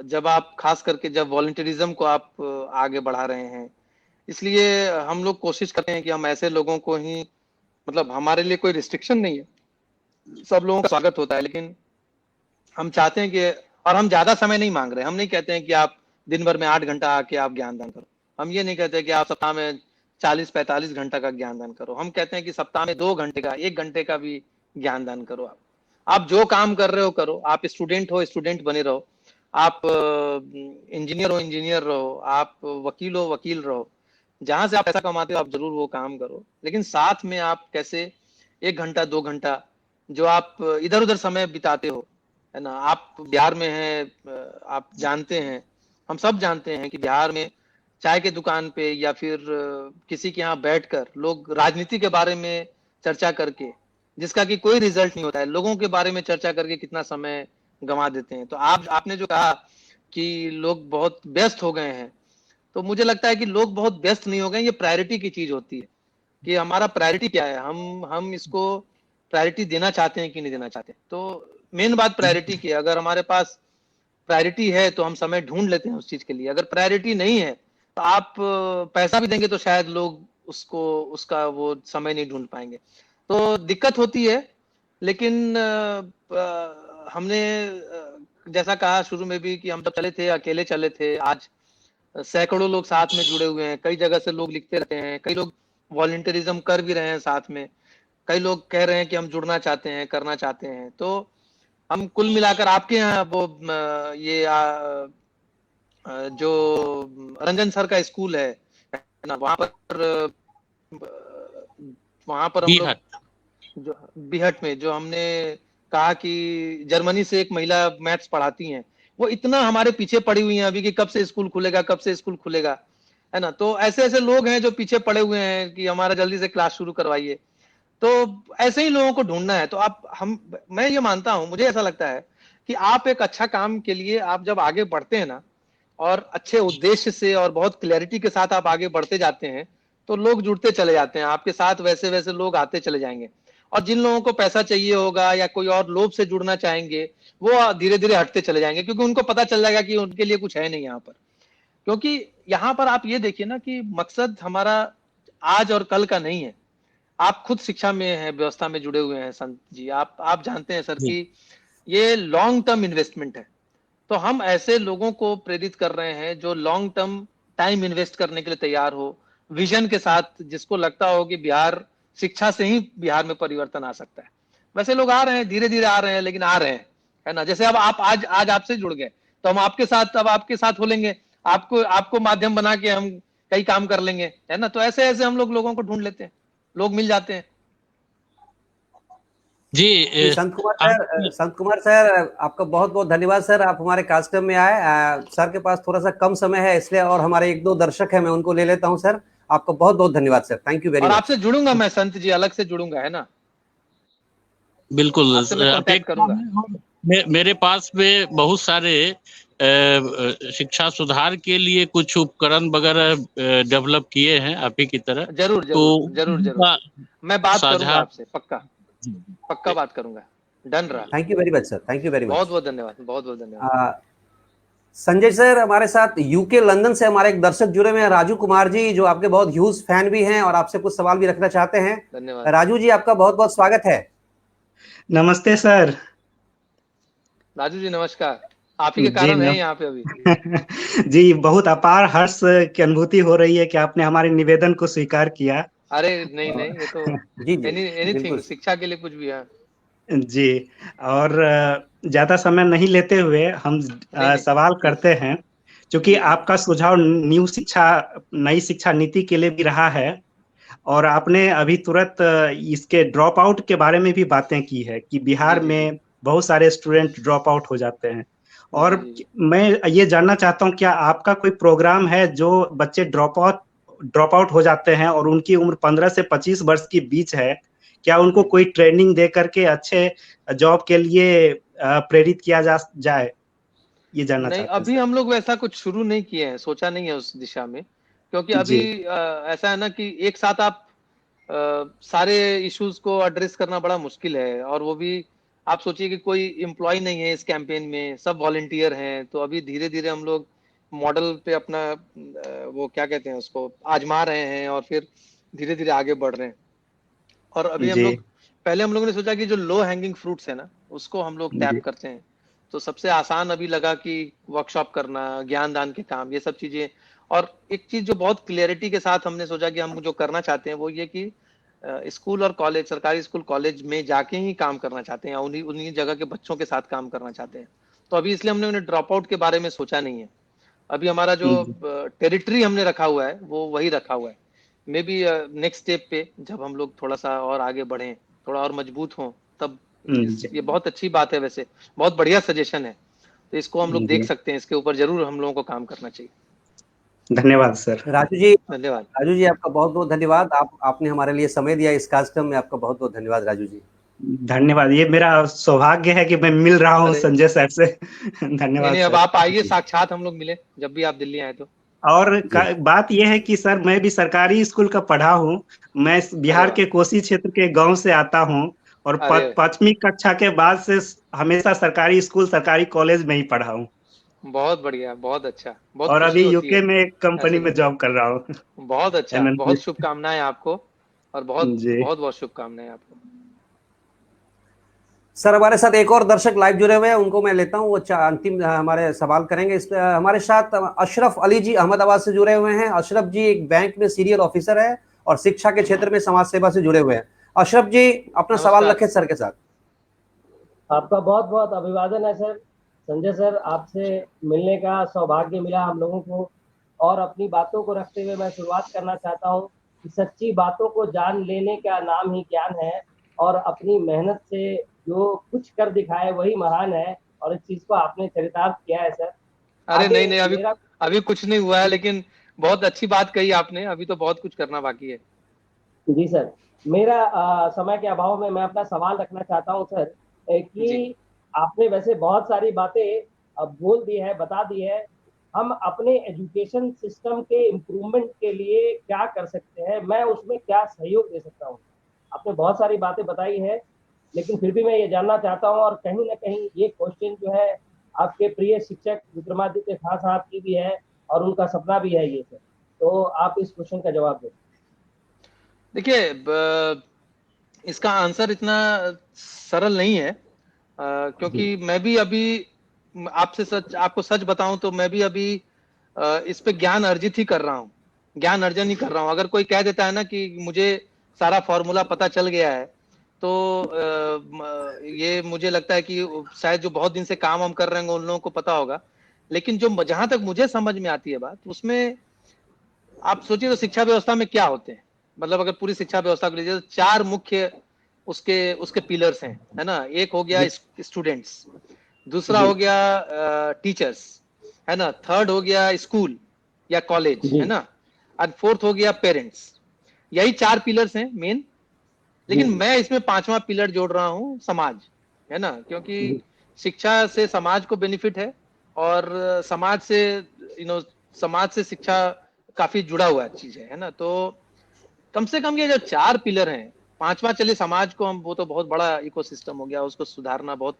जब आप खास करके जब वॉलंटियरिज्म को आप आगे बढ़ा रहे हैं, इसलिए हम लोग कोशिश करते हैं कि हम ऐसे लोगों को ही, मतलब हमारे लिए कोई रिस्ट्रिक्शन नहीं है, सब लोगों का स्वागत होता है। लेकिन हम चाहते हैं कि, और हम ज्यादा समय नहीं मांग रहे, हम नहीं कहते हैं कि आप दिन भर में 8 घंटा आके आप ज्ञान दान करो। हम ये नहीं कहते कि आप सप्ताह में 40-45 घंटा का ज्ञान दान करो। हम कहते हैं कि सप्ताह में 2 घंटे का, 1 घंटे का भी ज्ञान दान करो। आप जो काम कर रहे हो करो। आप स्टूडेंट हो, स्टूडेंट बने रहो। आप इंजीनियर हो, इंजीनियर रहो। आप वकील हो, वकील रहो। जहां से आप पैसा कमाते हो आप जरूर वो काम करो, लेकिन साथ में आप कैसे 1 घंटा 2 घंटा जो आप इधर उधर समय बिताते हो, है ना। आप बिहार में हैं, आप जानते हैं, हम सब जानते हैं कि बिहार में चाय के दुकान पे या फिर किसी के यहाँ बैठकर लोग राजनीति के बारे में चर्चा करके, जिसका कि कोई रिजल्ट नहीं होता है, लोगों के बारे में चर्चा करके कितना समय गंवा देते हैं। तो आपने जो कहा कि लोग बहुत व्यस्त हो गए हैं, तो मुझे लगता है कि लोग बहुत व्यस्त नहीं हो गए, ये प्रायोरिटी की चीज होती है कि हमारा प्रायोरिटी क्या है, हम इसको प्रायोरिटी देना चाहते हैं कि नहीं देना चाहते। तो मेन बात प्रायोरिटी की है। अगर हमारे पास प्रायोरिटी है तो हम समय ढूंढ लेते हैं उस चीज के लिए। अगर प्रायोरिटी नहीं है तो आप पैसा भी देंगे तो शायद लोग उसका वो समय नहीं ढूंढ पाएंगे। तो दिक्कत होती है। लेकिन हमने जैसा कहा शुरू में भी कि हम जब चले थे अकेले चले थे, आज सैकड़ों लोग साथ में जुड़े हुए हैं। कई जगह से लोग लिखते रहते हैं, कई लोग वॉलंटियरिज्म कर भी रहे हैं साथ में, कई लोग कह रहे हैं कि हम जुड़ना चाहते हैं, करना चाहते हैं। तो हम कुल मिलाकर आपके यहाँ वो ये जो रंजन सर का स्कूल है ना, वहां पर हम लोग जो बिहट में जो हमने कहा कि जर्मनी से एक महिला मैथ्स पढ़ाती हैं, वो इतना हमारे पीछे पड़ी हुई हैं अभी कि कब से स्कूल खुलेगा, कब से स्कूल खुलेगा, है ना। तो ऐसे ऐसे लोग हैं जो पीछे पड़े हुए हैं कि हमारा जल्दी से क्लास शुरू करवाइए। तो ऐसे ही लोगों को ढूंढना है। तो मैं ये मानता हूं, मुझे ऐसा लगता है कि आप एक अच्छा काम के लिए आप जब आगे बढ़ते हैं ना, और अच्छे उद्देश्य से और बहुत क्लैरिटी के साथ आप आगे बढ़ते जाते हैं, तो लोग जुड़ते चले जाते हैं आपके साथ, वैसे वैसे लोग आते चले जाएंगे। और जिन लोगों को पैसा चाहिए होगा या कोई और लोभ से जुड़ना चाहेंगे, वो धीरे धीरे हटते चले जाएंगे, क्योंकि उनको पता चल जाएगा कि उनके लिए कुछ है नहीं यहाँ पर। क्योंकि यहाँ पर आप ये देखिए ना कि मकसद हमारा आज और कल का नहीं है। आप खुद शिक्षा में है, व्यवस्था में जुड़े हुए हैं संत जी, आप जानते हैं सर कि ये लॉन्ग टर्म इन्वेस्टमेंट है। तो हम ऐसे लोगों को प्रेरित कर रहे हैं जो लॉन्ग टर्म टाइम इन्वेस्ट करने के लिए तैयार हो, विजन के साथ, जिसको लगता हो कि बिहार शिक्षा से ही बिहार में परिवर्तन आ सकता है। वैसे लोग आ रहे हैं, धीरे धीरे आ रहे हैं, लेकिन आ रहे हैं, है ना। जैसे अब आप आज आपसे जुड़ गए, तो हम आपके साथ अब आपके साथ हो लेंगे, आपको माध्यम बना के हम कई काम कर लेंगे, है ना। तो ऐसे ऐसे हम लोगों को ढूंढ लेते हैं, लोग मिल जाते हैं। जी संत कुमार सर आपका बहुत बहुत धन्यवाद सर, आप हमारे कार्यक्रम में आए। सर के पास थोड़ा सा कम समय है इसलिए, और हमारे एक दो दर्शक हैं, मैं उनको ले लेता हूं सर। आपका बहुत बहुत धन्यवाद sir, thank you very much. और आपसे जुड़ूंगा मैं संत जी, अलग से जुड़ूंगा, है ना। बिल्कुल करूंगा। मेरे पास में बहुत सारे शिक्षा सुधार के लिए कुछ उपकरण वगैरह डेवलप किए हैं आप ही की तरह। जरूर मैं बात करूंगा आपसे, पक्का बात करूंगा। डन रहा। Thank you very much sir, thank you very much. बहुत बहुत धन्यवाद। संजय सर हमारे साथ यूके लंदन से हमारे एक दर्शक जुड़े हुए हैं, राजू कुमार जी, जो आपके बहुत ह्यूज फैन भी हैं और आपसे कुछ सवाल भी रखना चाहते हैं। धन्यवाद राजू जी, आपका बहुत बहुत स्वागत है। नमस्ते सर। राजू जी नमस्कार, आप ही के कारण है यहाँ पे अभी। जी, बहुत अपार हर्ष की अनुभूति हो रही है कि आपने हमारे निवेदन को स्वीकार किया। अरे नहीं ये तो जी एनीथिंग शिक्षा के लिए कुछ भी है जी। और ज्यादा समय नहीं लेते हुए हम सवाल करते हैं, क्योंकि आपका सुझाव नई शिक्षा नीति के लिए भी रहा है, और आपने अभी तुरंत इसके ड्रॉप आउट के बारे में भी बातें की है कि बिहार में बहुत सारे स्टूडेंट ड्रॉप आउट हो जाते हैं। और मैं ये जानना चाहता हूँ, क्या आपका कोई प्रोग्राम है जो बच्चे ड्रॉप आउट हो जाते हैं और उनकी उम्र 15 से 25 वर्ष के बीच है, क्या उनको कोई ट्रेनिंग दे करके अच्छे जॉब के लिए प्रेरित किया जाए, ये जानना चाहते हैं। अभी हम लोग वैसा कुछ शुरू नहीं किए हैं, सोचा नहीं है उस दिशा में, क्योंकि अभी ऐसा है ना कि एक साथ आप सारे इश्यूज को एड्रेस करना बड़ा मुश्किल है। और वो भी आप सोचिए कि कोई एम्प्लॉय नहीं है इस कैंपेन में, सब वॉलंटियर हैं। तो अभी धीरे धीरे हम लोग मॉडल पे अपना वो क्या कहते हैं उसको आजमा रहे हैं, और फिर धीरे धीरे आगे बढ़ रहे हैं। और अभी पहले हम लोगों ने सोचा कि जो लो हैंगिंग फ्रूट्स है ना, उसको हम लोग टैप करते हैं। तो सबसे आसान अभी लगा कि वर्कशॉप करना, ज्ञान दान के काम, ये सब चीजें। और एक चीज जो बहुत क्लियरिटी के साथ हमने सोचा कि हम जो करना चाहते हैं वो ये कि स्कूल और कॉलेज, सरकारी स्कूल कॉलेज में जाके ही काम करना चाहते हैं, उन्हीं जगह के बच्चों के साथ काम करना चाहते हैं। तो अभी इसलिए हमने उन्हें ड्रॉप आउट के बारे में सोचा नहीं है। अभी हमारा जो टेरिटरी हमने रखा हुआ है वो वही रखा हुआ है। मे बी नेक्स्ट स्टेप पे जब हम लोग थोड़ा सा और आगे बढ़ें, थोड़ा और मजबूत हों, तब ये बहुत अच्छी बात है, वैसे बहुत बढ़िया सजेशन है, तो इसको हम लोग देख सकते हैं, इसके ऊपर जरूर हम लोगों को काम करना चाहिए। धन्यवाद सर। धन्यवाद राजू जी, आपका बहुत बहुत धन्यवाद। आपने हमारे लिए समय दिया इस कार्यक्रम में, आपका बहुत बहुत धन्यवाद राजू जी। धन्यवाद, ये मेरा सौभाग्य है कि मैं मिल रहा हूँ संजय सर से। धन्यवाद। नहीं, अब आप आइए, साक्षात हम लोग मिले जब भी आप दिल्ली आए तो। और बात यह है कि सर मैं भी सरकारी स्कूल का पढ़ा हूँ, मैं बिहार के कोसी क्षेत्र के गांव से आता हूँ और 5वीं कक्षा के बाद से हमेशा सरकारी स्कूल सरकारी कॉलेज में ही पढ़ा हूँ। बहुत बढ़िया, बहुत अच्छा, बहुत और अभी यूके में एक कंपनी में जॉब कर रहा हूँ। बहुत अच्छा, बहुत शुभकामनाएं आपको, और बहुत बहुत बहुत शुभकामनाएं आपको। सर हमारे साथ एक और दर्शक लाइव जुड़े हुए हैं, उनको मैं लेता हूँ, वो अंतिम हमारे सवाल करेंगे। हमारे साथ अशरफ अली जी अहमदाबाद से जुड़े हुए हैं। अशरफ जी एक बैंक में सीनियर ऑफिसर है और शिक्षा के क्षेत्र में समाज सेवा से जुड़े हुए हैं। अशरफ जी अपना सवाल रखें सर के साथ। आपका बहुत बहुत अभिवादन है सर। संजय सर, आपसे मिलने का सौभाग्य मिला हम लोगों को, और अपनी बातों को रखते हुए मैं शुरुआत करना चाहता हूँ कि सच्ची बातों को जान लेने का नाम ही ज्ञान है, और अपनी मेहनत से जो कुछ कर दिखाए वही महान है, और इस चीज को आपने चरितार्थ किया है सर। अरे नहीं, अभी कुछ नहीं हुआ है, लेकिन बहुत अच्छी बात कही आपने, अभी तो बहुत कुछ करना बाकी है। जी सर, मेरा समय के अभाव में मैं अपना सवाल रखना चाहता हूँ सर, कि आपने वैसे बहुत सारी बातें बोल दी है, बता दी है। हम अपने एजुकेशन सिस्टम के इम्प्रूवमेंट के लिए क्या कर सकते हैं, मैं उसमें क्या सहयोग दे सकता हूँ? आपने बहुत सारी बातें बताई है, लेकिन फिर भी मैं ये जानना चाहता हूँ, और कहीं ना कहीं ये क्वेश्चन जो है आपके प्रिय शिक्षक विक्रमादित्य खां साहब की भी है, और उनका सपना भी है ये सर, तो आप इस क्वेश्चन का जवाब दें। देखिए, इसका आंसर इतना सरल नहीं है, क्योंकि मैं भी अभी आपको सच बताऊं तो मैं भी अभी इस पे ज्ञान अर्जित ही कर रहा हूँ, ज्ञान अर्जन ही कर रहा हूँ। अगर कोई कह देता है ना कि मुझे सारा फॉर्मूला पता चल गया है, तो ये मुझे लगता है कि शायद जो बहुत दिन से काम हम कर रहे हैं उन लोगों को पता होगा, लेकिन जो जहां तक मुझे समझ में आती है बात, उसमें आप सोचिए तो शिक्षा व्यवस्था में क्या होते हैं। मतलब अगर पूरी शिक्षा व्यवस्था को लीजिए तो 4 मुख्य उसके पिलर्स हैं, है ना। एक हो गया स्टूडेंट्स, दूसरा हो गया टीचर्स, है ना, थर्ड हो गया स्कूल या कॉलेज, है ना, और फोर्थ हो गया पेरेंट्स। यही 4 पिलर्स हैं मेन, लेकिन मैं इसमें 5वां पिलर जोड़ रहा हूँ, समाज, है ना, क्योंकि शिक्षा से समाज को बेनिफिट है, और समाज से शिक्षा काफी जुड़ा हुआ चीज है ना। तो कम से कम ये जो 4 पिलर हैं, 5वां चलिए समाज को हम, वो तो बहुत बड़ा इकोसिस्टम हो गया, उसको सुधारना बहुत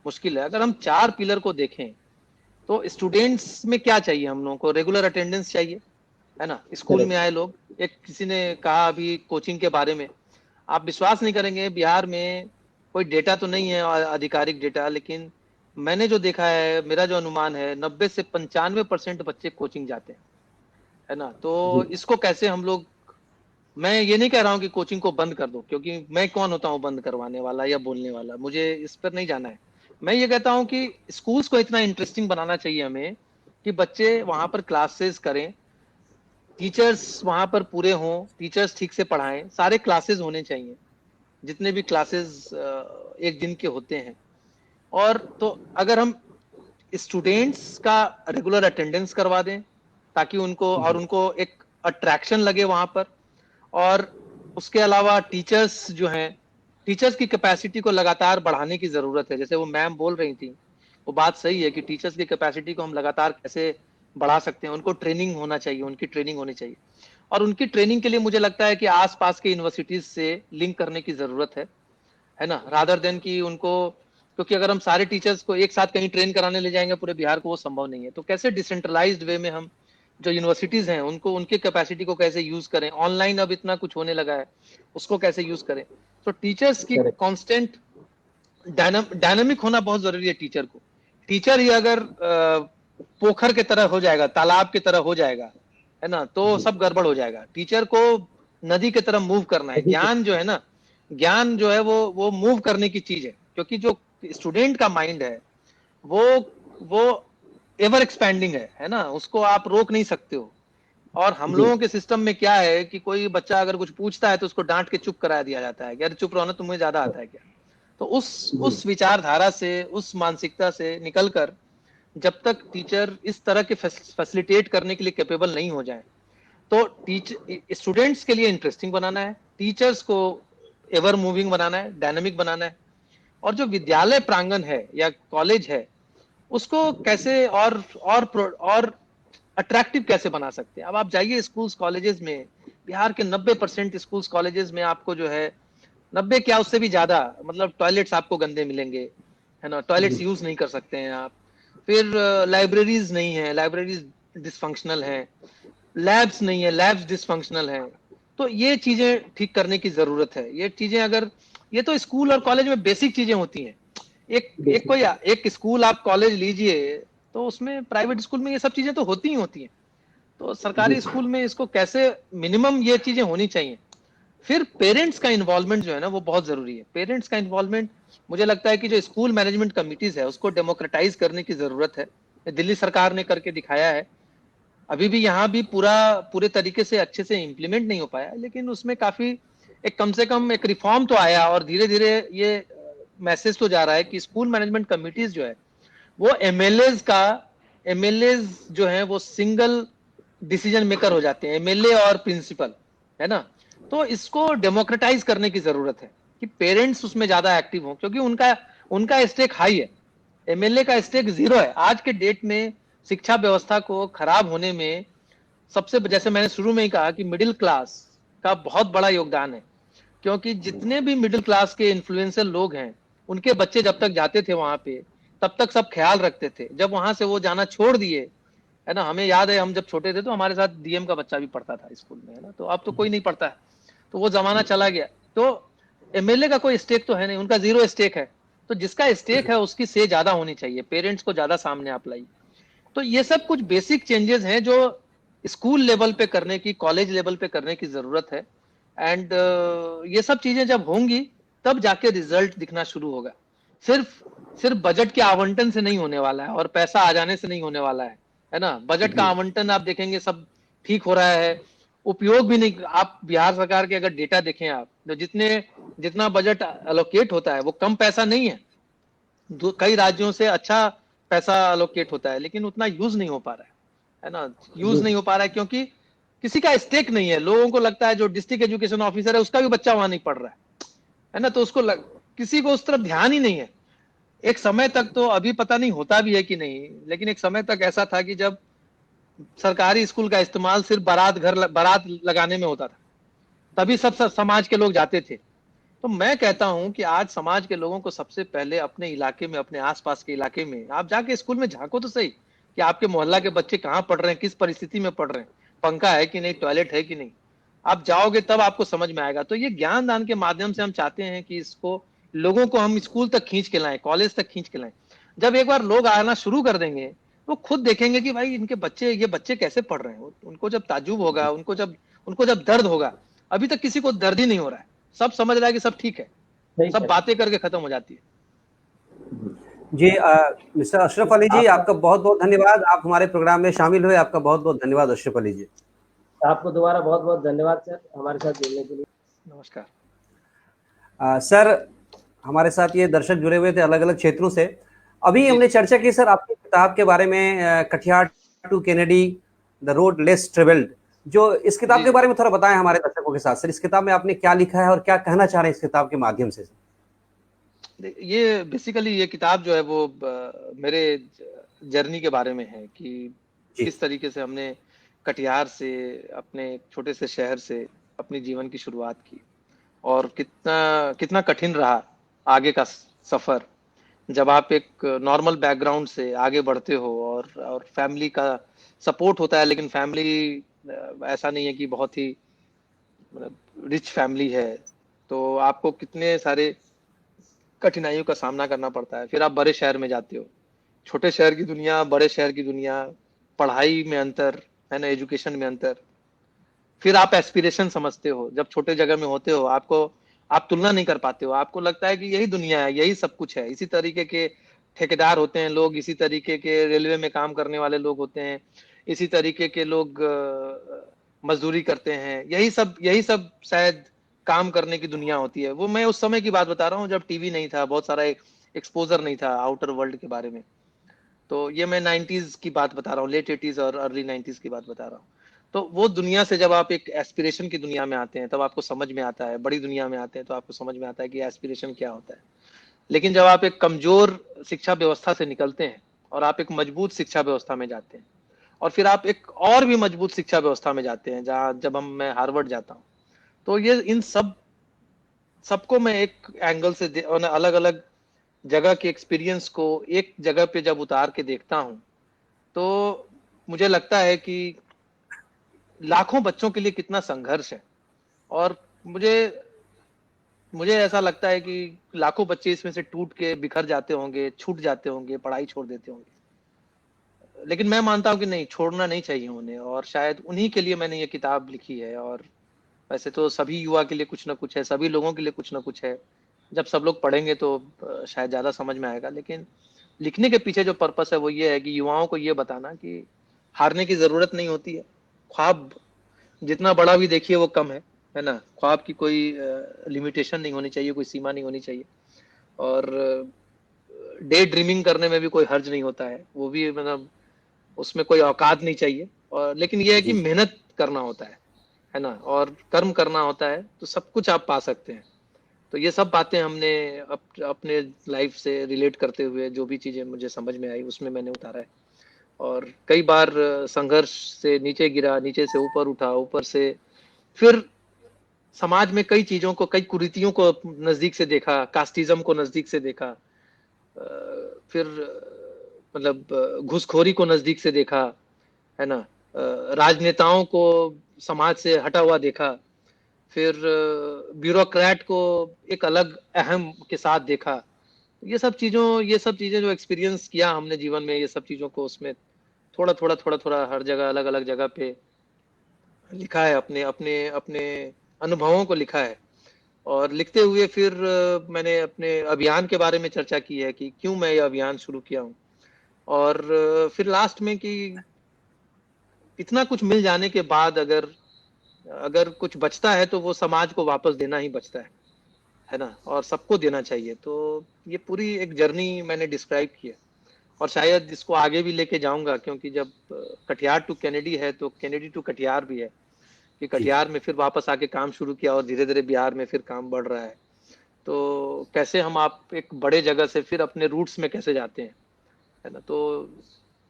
मुश्किल है। अगर हम 4 पिलर को देखें तो स्टूडेंट्स में क्या चाहिए, हम लोगों को रेगुलर अटेंडेंस चाहिए, है ना, स्कूल में आए लोग। एक किसी ने कहा अभी कोचिंग के बारे में, आप विश्वास नहीं करेंगे, बिहार में कोई डेटा तो नहीं है आधिकारिक डेटा, लेकिन मैंने जो देखा है, मेरा जो अनुमान है, 90 से 95% बच्चे कोचिंग जाते हैं, है ना। तो इसको कैसे हम लोग, मैं ये नहीं कह रहा हूँ कि कोचिंग को बंद कर दो, क्योंकि मैं कौन होता हूँ बंद करवाने वाला या बोलने वाला, मुझे इस पर नहीं जाना है। मैं ये कहता हूँ कि स्कूल्स को इतना इंटरेस्टिंग बनाना चाहिए हमें कि बच्चे वहां पर क्लासेस करें, टीचर्स वहां पर पूरे हों, टीचर्स ठीक से पढ़ाएं, सारे क्लासेस होने चाहिए, जितने भी क्लासेस एक दिन के होते हैं। और तो अगर हम स्टूडेंट्स का रेगुलर अटेंडेंस करवा दें, ताकि उनको एक अट्रैक्शन लगे वहां पर, और उसके अलावा टीचर्स जो हैं, टीचर्स की कैपेसिटी को लगातार बढ़ाने की जरूरत है। जैसे वो मैम बोल रही थी, वो बात सही है कि टीचर्स की कैपेसिटी को हम लगातार कैसे बढ़ा सकते हैं, उनको ट्रेनिंग होना चाहिए, उनकी ट्रेनिंग होनी चाहिए। और उनकी ट्रेनिंग के लिए मुझे लगता है कि आसपास के यूनिवर्सिटीज से लिंक करने की जरूरत है ना, रादर देन कि उनको, क्योंकि अगर हम सारे टीचर्स को एक साथ कहीं ट्रेन कराने ले जाएंगे पूरे बिहार को, वो संभव नहीं है। तो कैसे डिसेंट्रलाइज्ड वे में हम जो यूनिवर्सिटीज हैं उनको, उनके कैपेसिटी को कैसे यूज करें, ऑनलाइन अब इतना कुछ होने लगा है, उसको कैसे यूज करें। तो टीचर्स की कांस्टेंट डायनामिक होना बहुत जरूरी है। टीचर को, टीचर ही अगर पोखर की तरह हो जाएगा, तालाब की तरह हो जाएगा, है ना, तो सब गड़बड़ हो जाएगा। टीचर को नदी की तरह मूव करना है। ज्ञान जो है ना, ज्ञान जो है वो मूव करने की चीज है, क्योंकि जो स्टूडेंट का माइंड है वो एवर एक्सपैंडिंग है ना, उसको आप रोक नहीं सकते हो। और हम लोगों के सिस्टम में क्या है कि कोई बच्चा अगर कुछ पूछता है तो उसको डांट के चुप करा दिया जाता है कि अरे चुप रहो ना, तुम्हें ज्यादा आता है क्या। तो उस विचारधारा से, उस मानसिकता से निकलकर जब तक टीचर इस तरह के फैसिलिटेट करने के लिए कैपेबल नहीं हो जाए, तो स्टूडेंट्स के लिए इंटरेस्टिंग बनाना है, टीचर्स को एवर मूविंग बनाना है, डायनामिक बनाना है, और जो विद्यालय प्रांगण है या कॉलेज है उसको कैसे और अट्रैक्टिव कैसे बना सकते हैं। अब आप जाइए स्कूल्स कॉलेजेस में, बिहार के 90% स्कूल्स कॉलेजेस में आपको जो है 90 क्या उससे भी ज्यादा, मतलब टॉयलेट्स आपको गंदे मिलेंगे, है ना, टॉयलेट्स यूज नहीं कर सकते हैं आप, फिर लाइब्रेरीज नहीं है, लाइब्रेरीज डिसफंक्शनल है, लैब्स नहीं है, लैब्स डिसफंक्शनल है। तो ये चीजें ठीक करने की जरूरत है। ये चीजें अगर, ये तो स्कूल और कॉलेज में बेसिक चीजें होती हैं। एक स्कूल आप कॉलेज लीजिए तो उसमें, प्राइवेट स्कूल में ये सब चीजें तो होती ही होती हैं, तो सरकारी स्कूल में इसको कैसे मिनिमम ये चीजें होनी चाहिए। फिर पेरेंट्स का इन्वॉल्वमेंट जो है ना वो बहुत जरूरी है। पेरेंट्स का इन्वॉल्वमेंट, मुझे लगता है कि जो स्कूल मैनेजमेंट कमिटीज है उसको डेमोक्रेटाइज करने की जरूरत है। दिल्ली सरकार ने करके दिखाया है, अभी भी यहाँ भी पूरे तरीके से अच्छे से इम्प्लीमेंट नहीं हो पाया, लेकिन उसमें काफी एक कम से कम एक रिफॉर्म तो आया, और धीरे धीरे ये मैसेज तो जा रहा है कि स्कूल मैनेजमेंट कमिटीज जो है वो एमएलए जो है वो सिंगल डिसीजन मेकर हो जाते हैं, एमएलए और प्रिंसिपल, है ना। तो इसको डेमोक्रेटाइज करने की जरूरत है कि पेरेंट्स उसमें ज्यादा एक्टिव हों, क्योंकि उनका स्टेक हाई है, एमएलए का स्टेक 0 है। आज के डेट में शिक्षा व्यवस्था को खराब होने में सबसे, जैसे मैंने शुरू में ही कहा कि मिडिल क्लास का बहुत बड़ा योगदान है, क्योंकि जितने भी मिडिल क्लास के इन्फ्लुएंसर लोग हैं उनके बच्चे जब तक जाते थे वहां पे तब तक सब ख्याल रखते थे। जब वहां से वो जाना छोड़ दिए, है ना, हमें याद है हम जब छोटे थे तो हमारे साथ डीएम का बच्चा भी पढ़ता था स्कूल में, है ना, तो अब तो कोई नहीं पढ़ता है, तो वो जमाना चला गया। तो एमएलए का कोई स्टेक तो है नहीं, उनका 0 स्टेक है। तो जिसका स्टेक है उसकी से ज्यादा होनी चाहिए, पेरेंट्स को ज्यादा सामने आप लाइए। तो ये सब कुछ बेसिक चेंजेस हैं जो स्कूल लेवल पे करने की, कॉलेज लेवल पे करने की जरूरत है। एंड ये सब चीजें जब होंगी तब जाके रिजल्ट दिखना शुरू होगा। सिर्फ बजट के आवंटन से नहीं होने वाला है और पैसा आ जाने से नहीं होने वाला है ना। बजट का आवंटन आप देखेंगे सब ठीक हो रहा है, उपयोग भी नहीं। आप बिहार सरकार के अगर डेटा देखें आप, तो जितना बजट एलोकेट होता है वो कम पैसा नहीं है, कई राज्यों से अच्छा पैसा एलोकेट होता है, लेकिन उतना यूज नहीं हो पा रहा है ना। यूज नहीं हो पा रहा है क्योंकि किसी का स्टेक नहीं है। लोगों को लगता है जो डिस्ट्रिक्ट एजुकेशन ऑफिसर है उसका भी बच्चा वहां नहीं पढ़ रहा है ना, तो उसको किसी को उस तरफ ध्यान ही नहीं है। एक समय तक तो, अभी पता नहीं होता भी है कि नहीं, लेकिन एक समय तक ऐसा था कि जब सरकारी स्कूल का इस्तेमाल सिर्फ बारात लगाने में होता था, तभी सब समाज के लोग जाते थे। तो मैं कहता हूं कि आज समाज के लोगों को सबसे पहले अपने इलाके में, अपने आसपास के इलाके में आप जाके स्कूल में झांको तो सही कि आपके मोहल्ला के बच्चे कहाँ पढ़ रहे हैं, किस परिस्थिति में पढ़ रहे हैं, पंखा है कि नहीं, टॉयलेट है कि नहीं। आप जाओगे तब आपको समझ में आएगा। तो ये ज्ञान दान के माध्यम से हम चाहते हैं कि इसको, लोगों को हम स्कूल तक खींच के लाएं, कॉलेज तक खींच के लाएं। जब एक बार लोग आना शुरू कर देंगे तो खुद देखेंगे कि भाई ये बच्चे कैसे पढ़ रहे हैं। उनको जब ताजुब होगा, उनको जब दर्द होगा, अभी तक किसी को दर्द ही नहीं हो रहा है, सब समझ रहा है कि सब ठीक है, सब बातें करके खत्म हो जाती है। जी मिस्टर अशरफ अली जी, आपका बहुत बहुत धन्यवाद, आप हमारे प्रोग्राम में शामिल हुए, आपका बहुत बहुत धन्यवाद अशरफ अली जी। आपको दोबारा बहुत बहुत धन्यवाद सर हमारे साथ जुड़ने के लिए। नमस्कार। सर, हमारे साथ ये दर्शक जुड़े हुए थे अलग अलग क्षेत्रों से। अभी हमने चर्चा की सर आपकी किताब के बारे में, Katihar to Kennedy the road less travelled, जो इस किताब के बारे में थोड़ा बताएं हमारे दर्शकों के साथ। सर, इस किताब में आपने क्या लिखा है और क्या कहना चाह रहे हैं इस किताब के माध्यम से? ये बेसिकली ये किताब जो है वो मेरे जर्नी के बारे में है कि किस तरीके से हमने कटिहार से, अपने छोटे से शहर से अपनी जीवन की शुरुआत की, और कितना कठिन रहा आगे का सफर जब आप एक नॉर्मल बैकग्राउंड से आगे बढ़ते हो और फैमिली का सपोर्ट होता है, लेकिन फैमिली ऐसा नहीं है कि बहुत ही रिच फैमिली है, तो आपको कितने सारे कठिनाइयों का सामना करना पड़ता है। फिर आप बड़े शहर में जाते हो, छोटे शहर की दुनिया, बड़े शहर की दुनिया, पढ़ाई में अंतर है ना, एजुकेशन में अंतर। फिर आप एस्पिरेशन समझते हो, जब छोटे जगह में होते हो आप तुलना नहीं कर पाते हो, आपको लगता है कि यही दुनिया है, यही सब कुछ है। इसी तरीके के ठेकेदार होते हैं लोग, इसी तरीके के रेलवे में काम करने वाले लोग होते हैं, इसी तरीके के लोग मजदूरी करते हैं, यही सब शायद काम करने की दुनिया होती है। वो मैं उस समय की बात बता रहा हूँ जब टीवी नहीं था, बहुत सारा एक्सपोजर नहीं था आउटर वर्ल्ड के बारे में। तो ये मैं 90s की बात बता रहा हूँ, लेट 80s और अर्ली 90s की बात बता रहा हूँ। तो वो दुनिया से जब आप एक एस्पिरेशन की दुनिया में आते हैं तब आपको समझ में आता है, बड़ी दुनिया में आते हैं तो आपको समझ में आता है कि एस्पिरेशन क्या होता है। लेकिन जब आप एक कमजोर शिक्षा व्यवस्था से निकलते हैं और आप एक मजबूत शिक्षा व्यवस्था में जाते हैं और फिर आप एक और भी मजबूत शिक्षा व्यवस्था में जाते हैं, जहाँ जब मैं हार्वर्ड जाता हूँ, तो ये इन सबको मैं एक एंगल से अलग अलग जगह के एक्सपीरियंस को एक जगह पे जब उतार के देखता हूँ तो मुझे लगता है कि लाखों बच्चों के लिए कितना संघर्ष है। और मुझे ऐसा लगता है कि लाखों बच्चे इसमें से टूट के बिखर जाते होंगे, छूट जाते होंगे, पढ़ाई छोड़ देते होंगे। लेकिन मैं मानता हूँ कि नहीं, छोड़ना नहीं चाहिए उन्हें, और शायद उन्हीं के लिए मैंने ये किताब लिखी है। और वैसे तो सभी युवा के लिए कुछ ना कुछ है, सभी लोगों के लिए कुछ ना कुछ है। जब सब लोग पढ़ेंगे तो शायद ज्यादा समझ में आएगा। लेकिन लिखने के पीछे जो पर्पस है वो ये है कि युवाओं को ये बताना कि हारने की जरूरत नहीं होती है। ख्वाब जितना बड़ा भी देखिए वो कम है ना। ख्वाब की कोई लिमिटेशन नहीं होनी चाहिए, कोई सीमा नहीं होनी चाहिए। और डे ड्रीमिंग करने में भी कोई हर्ज नहीं होता है, वो भी मतलब उसमें कोई औकात नहीं चाहिए। और लेकिन ये है कि मेहनत करना होता है ना, और कर्म करना होता है, तो सब कुछ आप पा सकते हैं। तो ये सब बातें हमने अपने लाइफ से रिलेट करते हुए जो भी चीजें मुझे समझ में आई उसमें मैंने उतारा है। और कई बार संघर्ष से नीचे गिरा, नीचे से ऊपर उठा, ऊपर से फिर समाज में कई चीजों को, कई कुरीतियों को नजदीक से देखा, कास्टिज्म को नजदीक से देखा, फिर मतलब घूसखोरी को नजदीक से देखा, है ना, राजनेताओं को समाज से हटा हुआ देखा, फिर ब्यूरोक्रेट को एक अलग अहम के साथ देखा। ये सब चीजें जो एक्सपीरियंस किया हमने जीवन में, ये सब चीजों को उसमें थोड़ा थोड़ा हर जगह अलग अलग जगह पे लिखा है, अपने अपने अपने अनुभवों को लिखा है। और लिखते हुए फिर मैंने अपने अभियान के बारे में चर्चा की है कि क्यों मैं ये अभियान शुरू किया हूँ। और फिर लास्ट में कि इतना कुछ मिल जाने के बाद अगर कुछ बचता है तो वो समाज को वापस देना ही बचता है ना, और सबको देना चाहिए। तो ये पूरी एक जर्नी मैंने डिस्क्राइब की है और शायद इसको आगे भी लेके जाऊंगा, क्योंकि जब कटिहार टू कैनेडी है तो कैनेडी टू कटिहार भी है, कि कटिहार में फिर वापस आके काम शुरू किया और धीरे धीरे बिहार में फिर काम बढ़ रहा है। तो कैसे हम आप एक बड़े जगह से फिर अपने रूट्स में कैसे जाते हैं, है ना। तो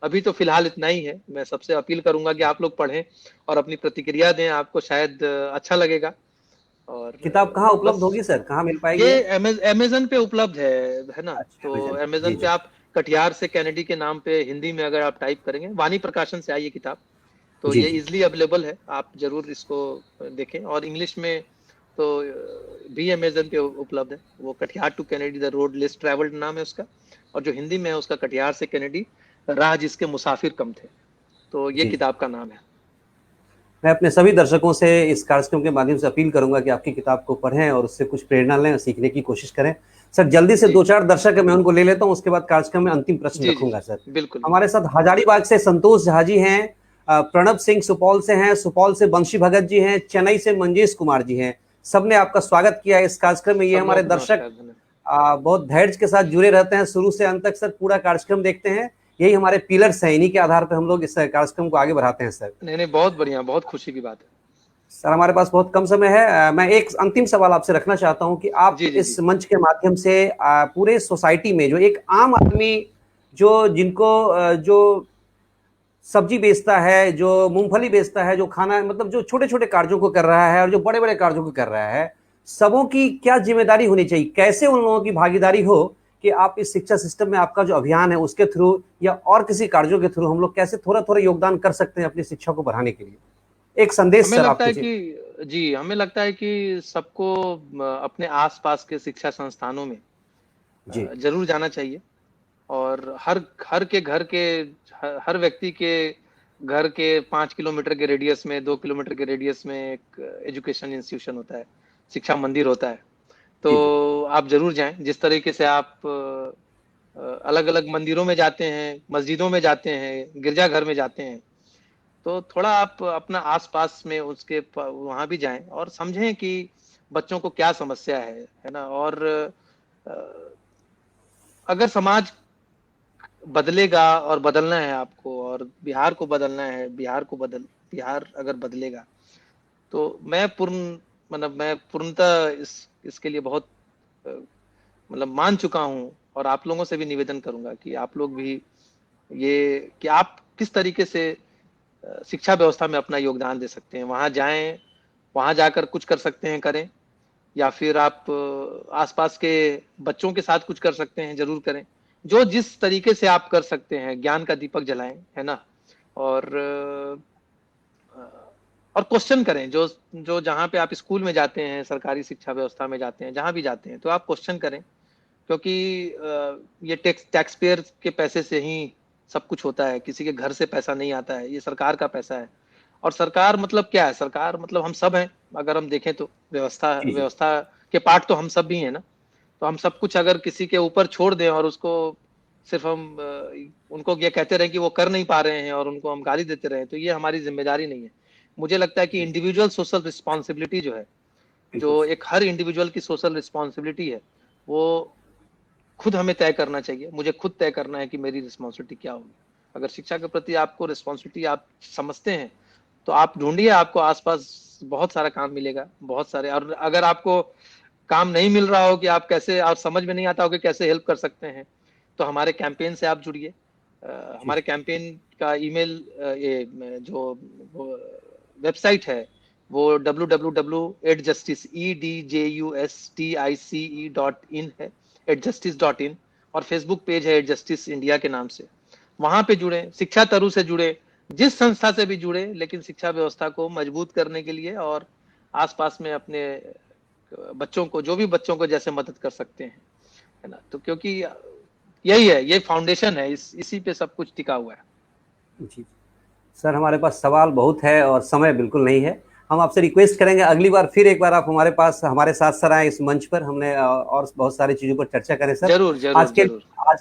अभी तो फिलहाल इतना ही है। मैं सबसे अपील करूंगा कि आप लोग पढ़ें और अपनी प्रतिक्रिया दें, आपको शायद अच्छा लगेगा। और किताब कहाँ उपलब्ध होगी सर, कहाँ मिल पाएगी? ये अमेजन पे उपलब्ध है ना। अच्छा, तो Amazon। अमेजन पे आप कटिहार से कैनेडी के नाम पे हिंदी में अगर आप टाइप करेंगे, वाणी प्रकाशन से आई ये किताब, तो ये इजिली अवेलेबल है, आप जरूर इसको देखें। और इंग्लिश में तो भी अमेजन पे उपलब्ध है। वो Katihar to Kennedy the road less travelled नाम है उसका, और जो हिंदी में है उसका कटिहार से कैनेडी राह जिसके मुसाफिर कम थे। तो ये किताब का नाम है। मैं अपने सभी दर्शकों से इस कार्यक्रम के माध्यम से अपील करूंगा कि आपकी किताब को पढ़ें और उससे कुछ प्रेरणा लें और सीखने की कोशिश करें। सर जल्दी से 2-4 दर्शक है, मैं उनको ले लेता हूं, उसके बाद कार्यक्रम में अंतिम प्रश्न रखूंगा। सर बिल्कुल। हमारे साथ हजारीबाग से संतोष झा जी हैं, प्रणब सिंह सुपौल से हैं, सुपौल से बंशी भगत जी हैं, चेन्नई से मंजेश कुमार जी हैं। सबने आपका स्वागत किया है इस कार्यक्रम में। ये हमारे दर्शक बहुत धैर्य के साथ जुड़े रहते हैं शुरू से अंत तक। सर पूरा कार्यक्रम देखते हैं, यही हमारे पिलर्स हैं, इन्हीं के आधार पर हम लोग इस कार्यक्रम को आगे बढ़ाते हैं। सर नहीं, बहुत बढ़िया, बहुत खुशी की बात है। सर हमारे पास बहुत कम समय है, मैं एक अंतिम सवाल आपसे रखना चाहता हूं कि आप इस मंच के माध्यम से पूरे सोसाइटी में जो एक आम आदमी जो सब्जी बेचता है, जो मूंगफली बेचता है, जो खाना मतलब जो छोटे छोटे कार्यों को कर रहा है और जो बड़े बड़े कार्यों को कर रहा है, सबों की क्या जिम्मेदारी होनी चाहिए, कैसे उन लोगों की भागीदारी हो कि आप इस शिक्षा सिस्टम में आपका जो अभियान है उसके थ्रू या और किसी कार्यों के थ्रू हम लोग कैसे थोड़ा थोड़ा योगदान कर सकते हैं अपनी शिक्षा को बढ़ाने के लिए? एक संदेश हमें लगता है कि हमें लगता है कि सबको अपने आसपास के शिक्षा संस्थानों में जरूर जाना चाहिए। और हर व्यक्ति के घर के 5 किलोमीटर के रेडियस में, 2 किलोमीटर के रेडियस में एक एजुकेशन इंस्टीट्यूशन होता है, शिक्षा मंदिर होता है। तो आप जरूर जाएं। जिस तरीके से आप अलग अलग मंदिरों में जाते हैं, मस्जिदों में जाते हैं, गिरजाघर में जाते हैं, तो थोड़ा आप अपना आसपास में उसके वहां भी जाएं और समझें कि बच्चों को क्या समस्या है ना। और अगर समाज बदलेगा और बदलना है आपको, और बिहार को बदलना है, बिहार अगर बदलेगा तो मैं पूर्णतः इसके लिए बहुत मान चुका हूं। और आप लोगों से भी निवेदन करूंगा कि आप लोग भी कि आप किस तरीके से शिक्षा व्यवस्था में अपना योगदान दे सकते हैं। वहां जाएं, वहां जाकर कुछ कर सकते हैं करें, या फिर आप आसपास के बच्चों के साथ कुछ कर सकते हैं जरूर करें। जो जिस तरीके से आप कर सकते हैं, ज्ञान का दीपक जलाएं, है ना। और क्वेश्चन करें। जो जहाँ पे आप स्कूल में जाते हैं, सरकारी शिक्षा व्यवस्था में जाते हैं, जहाँ भी जाते हैं, तो आप क्वेश्चन करें, क्योंकि ये टैक्स पेयर के पैसे से ही सब कुछ होता है। किसी के घर से पैसा नहीं आता है, ये सरकार का पैसा है। और सरकार मतलब क्या है? सरकार मतलब हम सब हैं। अगर हम देखें तो व्यवस्था के पार्ट तो हम सब भी हैं ना। तो हम सब कुछ अगर किसी के ऊपर छोड़ दें और उसको सिर्फ हम उनको ये कहते रहे कि वो कर नहीं पा रहे हैं और उनको हम गाली देते रहे, तो ये हमारी जिम्मेदारी नहीं है। मुझे लगता है कि इंडिविजुअल सोशल रिस्पॉन्सिबिलिटी जो है, जो एक हर इंडिविजुअल की सोशल रिस्पॉन्सिबिलिटी है, वो खुद हमें तय करना चाहिए। मुझे खुद तय करना है कि मेरी रिस्पॉन्सिबिलिटी क्या होगी। अगर शिक्षा के प्रति आपको रिस्पॉन्सिबिलिटी आप समझते हैं, तो आप ढूंढिए, आपको आसपास बहुत सारा काम मिलेगा, बहुत सारे। और अगर आपको काम नहीं मिल रहा हो कि आप कैसे, आप समझ में नहीं आता हो कि कैसे हेल्प कर सकते हैं, तो हमारे कैंपेन से आप जुड़िए। हमारे कैंपेन का ईमेल, ये जो वेबसाइट है वो www.edjustice.in है, edjustice.in। और फेसबुक पेज है एडजस्टिस इंडिया के नाम से। वहां पे जुड़े, शिक्षा तरु से जुड़े, जिस संस्था से भी जुड़े, लेकिन शिक्षा व्यवस्था को मजबूत करने के लिए और आसपास में अपने बच्चों को, जो भी बच्चों को जैसे मदद कर सकते हैं, है ना। तो क्योंकि यही है, ये फाउंडेशन है, इसी पे सब कुछ टिका हुआ है। जी सर, हमारे पास सवाल बहुत है और समय बिल्कुल नहीं है। हम आपसे रिक्वेस्ट करेंगे अगली बार फिर एक बार आप हमारे साथ सर आए इस मंच पर, हमने और बहुत सारी चीजों पर चर्चा करें सर। जरूर जरूर आज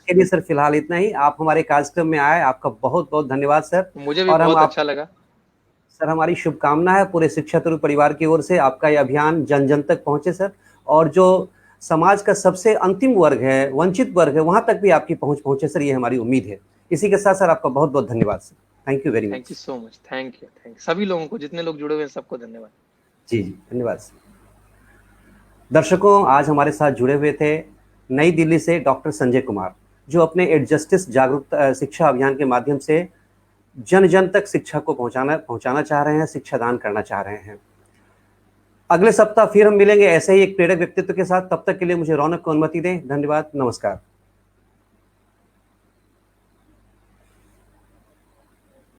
के लिए सर फिलहाल इतना ही। आप हमारे कार्यक्रम में आए, आपका बहुत बहुत धन्यवाद सर। मुझे भी बहुत अच्छा लगा सर। हमारी शुभकामना है पूरे शिक्षा तरु परिवार की ओर से, आपका ये अभियान जन जन तक पहुंचे सर। और जो समाज का सबसे अंतिम वर्ग है, वंचित वर्ग है, वहां तक भी आपकी पहुंच पहुंचे सर, ये हमारी उम्मीद है। इसी के साथ सर आपका बहुत बहुत धन्यवाद sir. Thank you very much. Thank you so much. Thank you सभी लोगों को, जितने लोग जुड़े हुए हैं सबको धन्यवाद। जी धन्यवाद सर। दर्शकों, आज हमारे साथ जुड़े हुए थे नई दिल्ली से डॉक्टर संजय कुमार, जो अपने एडजस्टिस जागरूकता शिक्षा अभियान के माध्यम से जन जन तक शिक्षा को पहुंचाना चाह रहे हैं, शिक्षा दान करना चाह रहे हैं। अगले सप्ताह फिर हम मिलेंगे ऐसे ही एक प्रेरक व्यक्तित्व के साथ। तब तक के लिए मुझे रौनक को अनुमति दें। धन्यवाद, नमस्कार।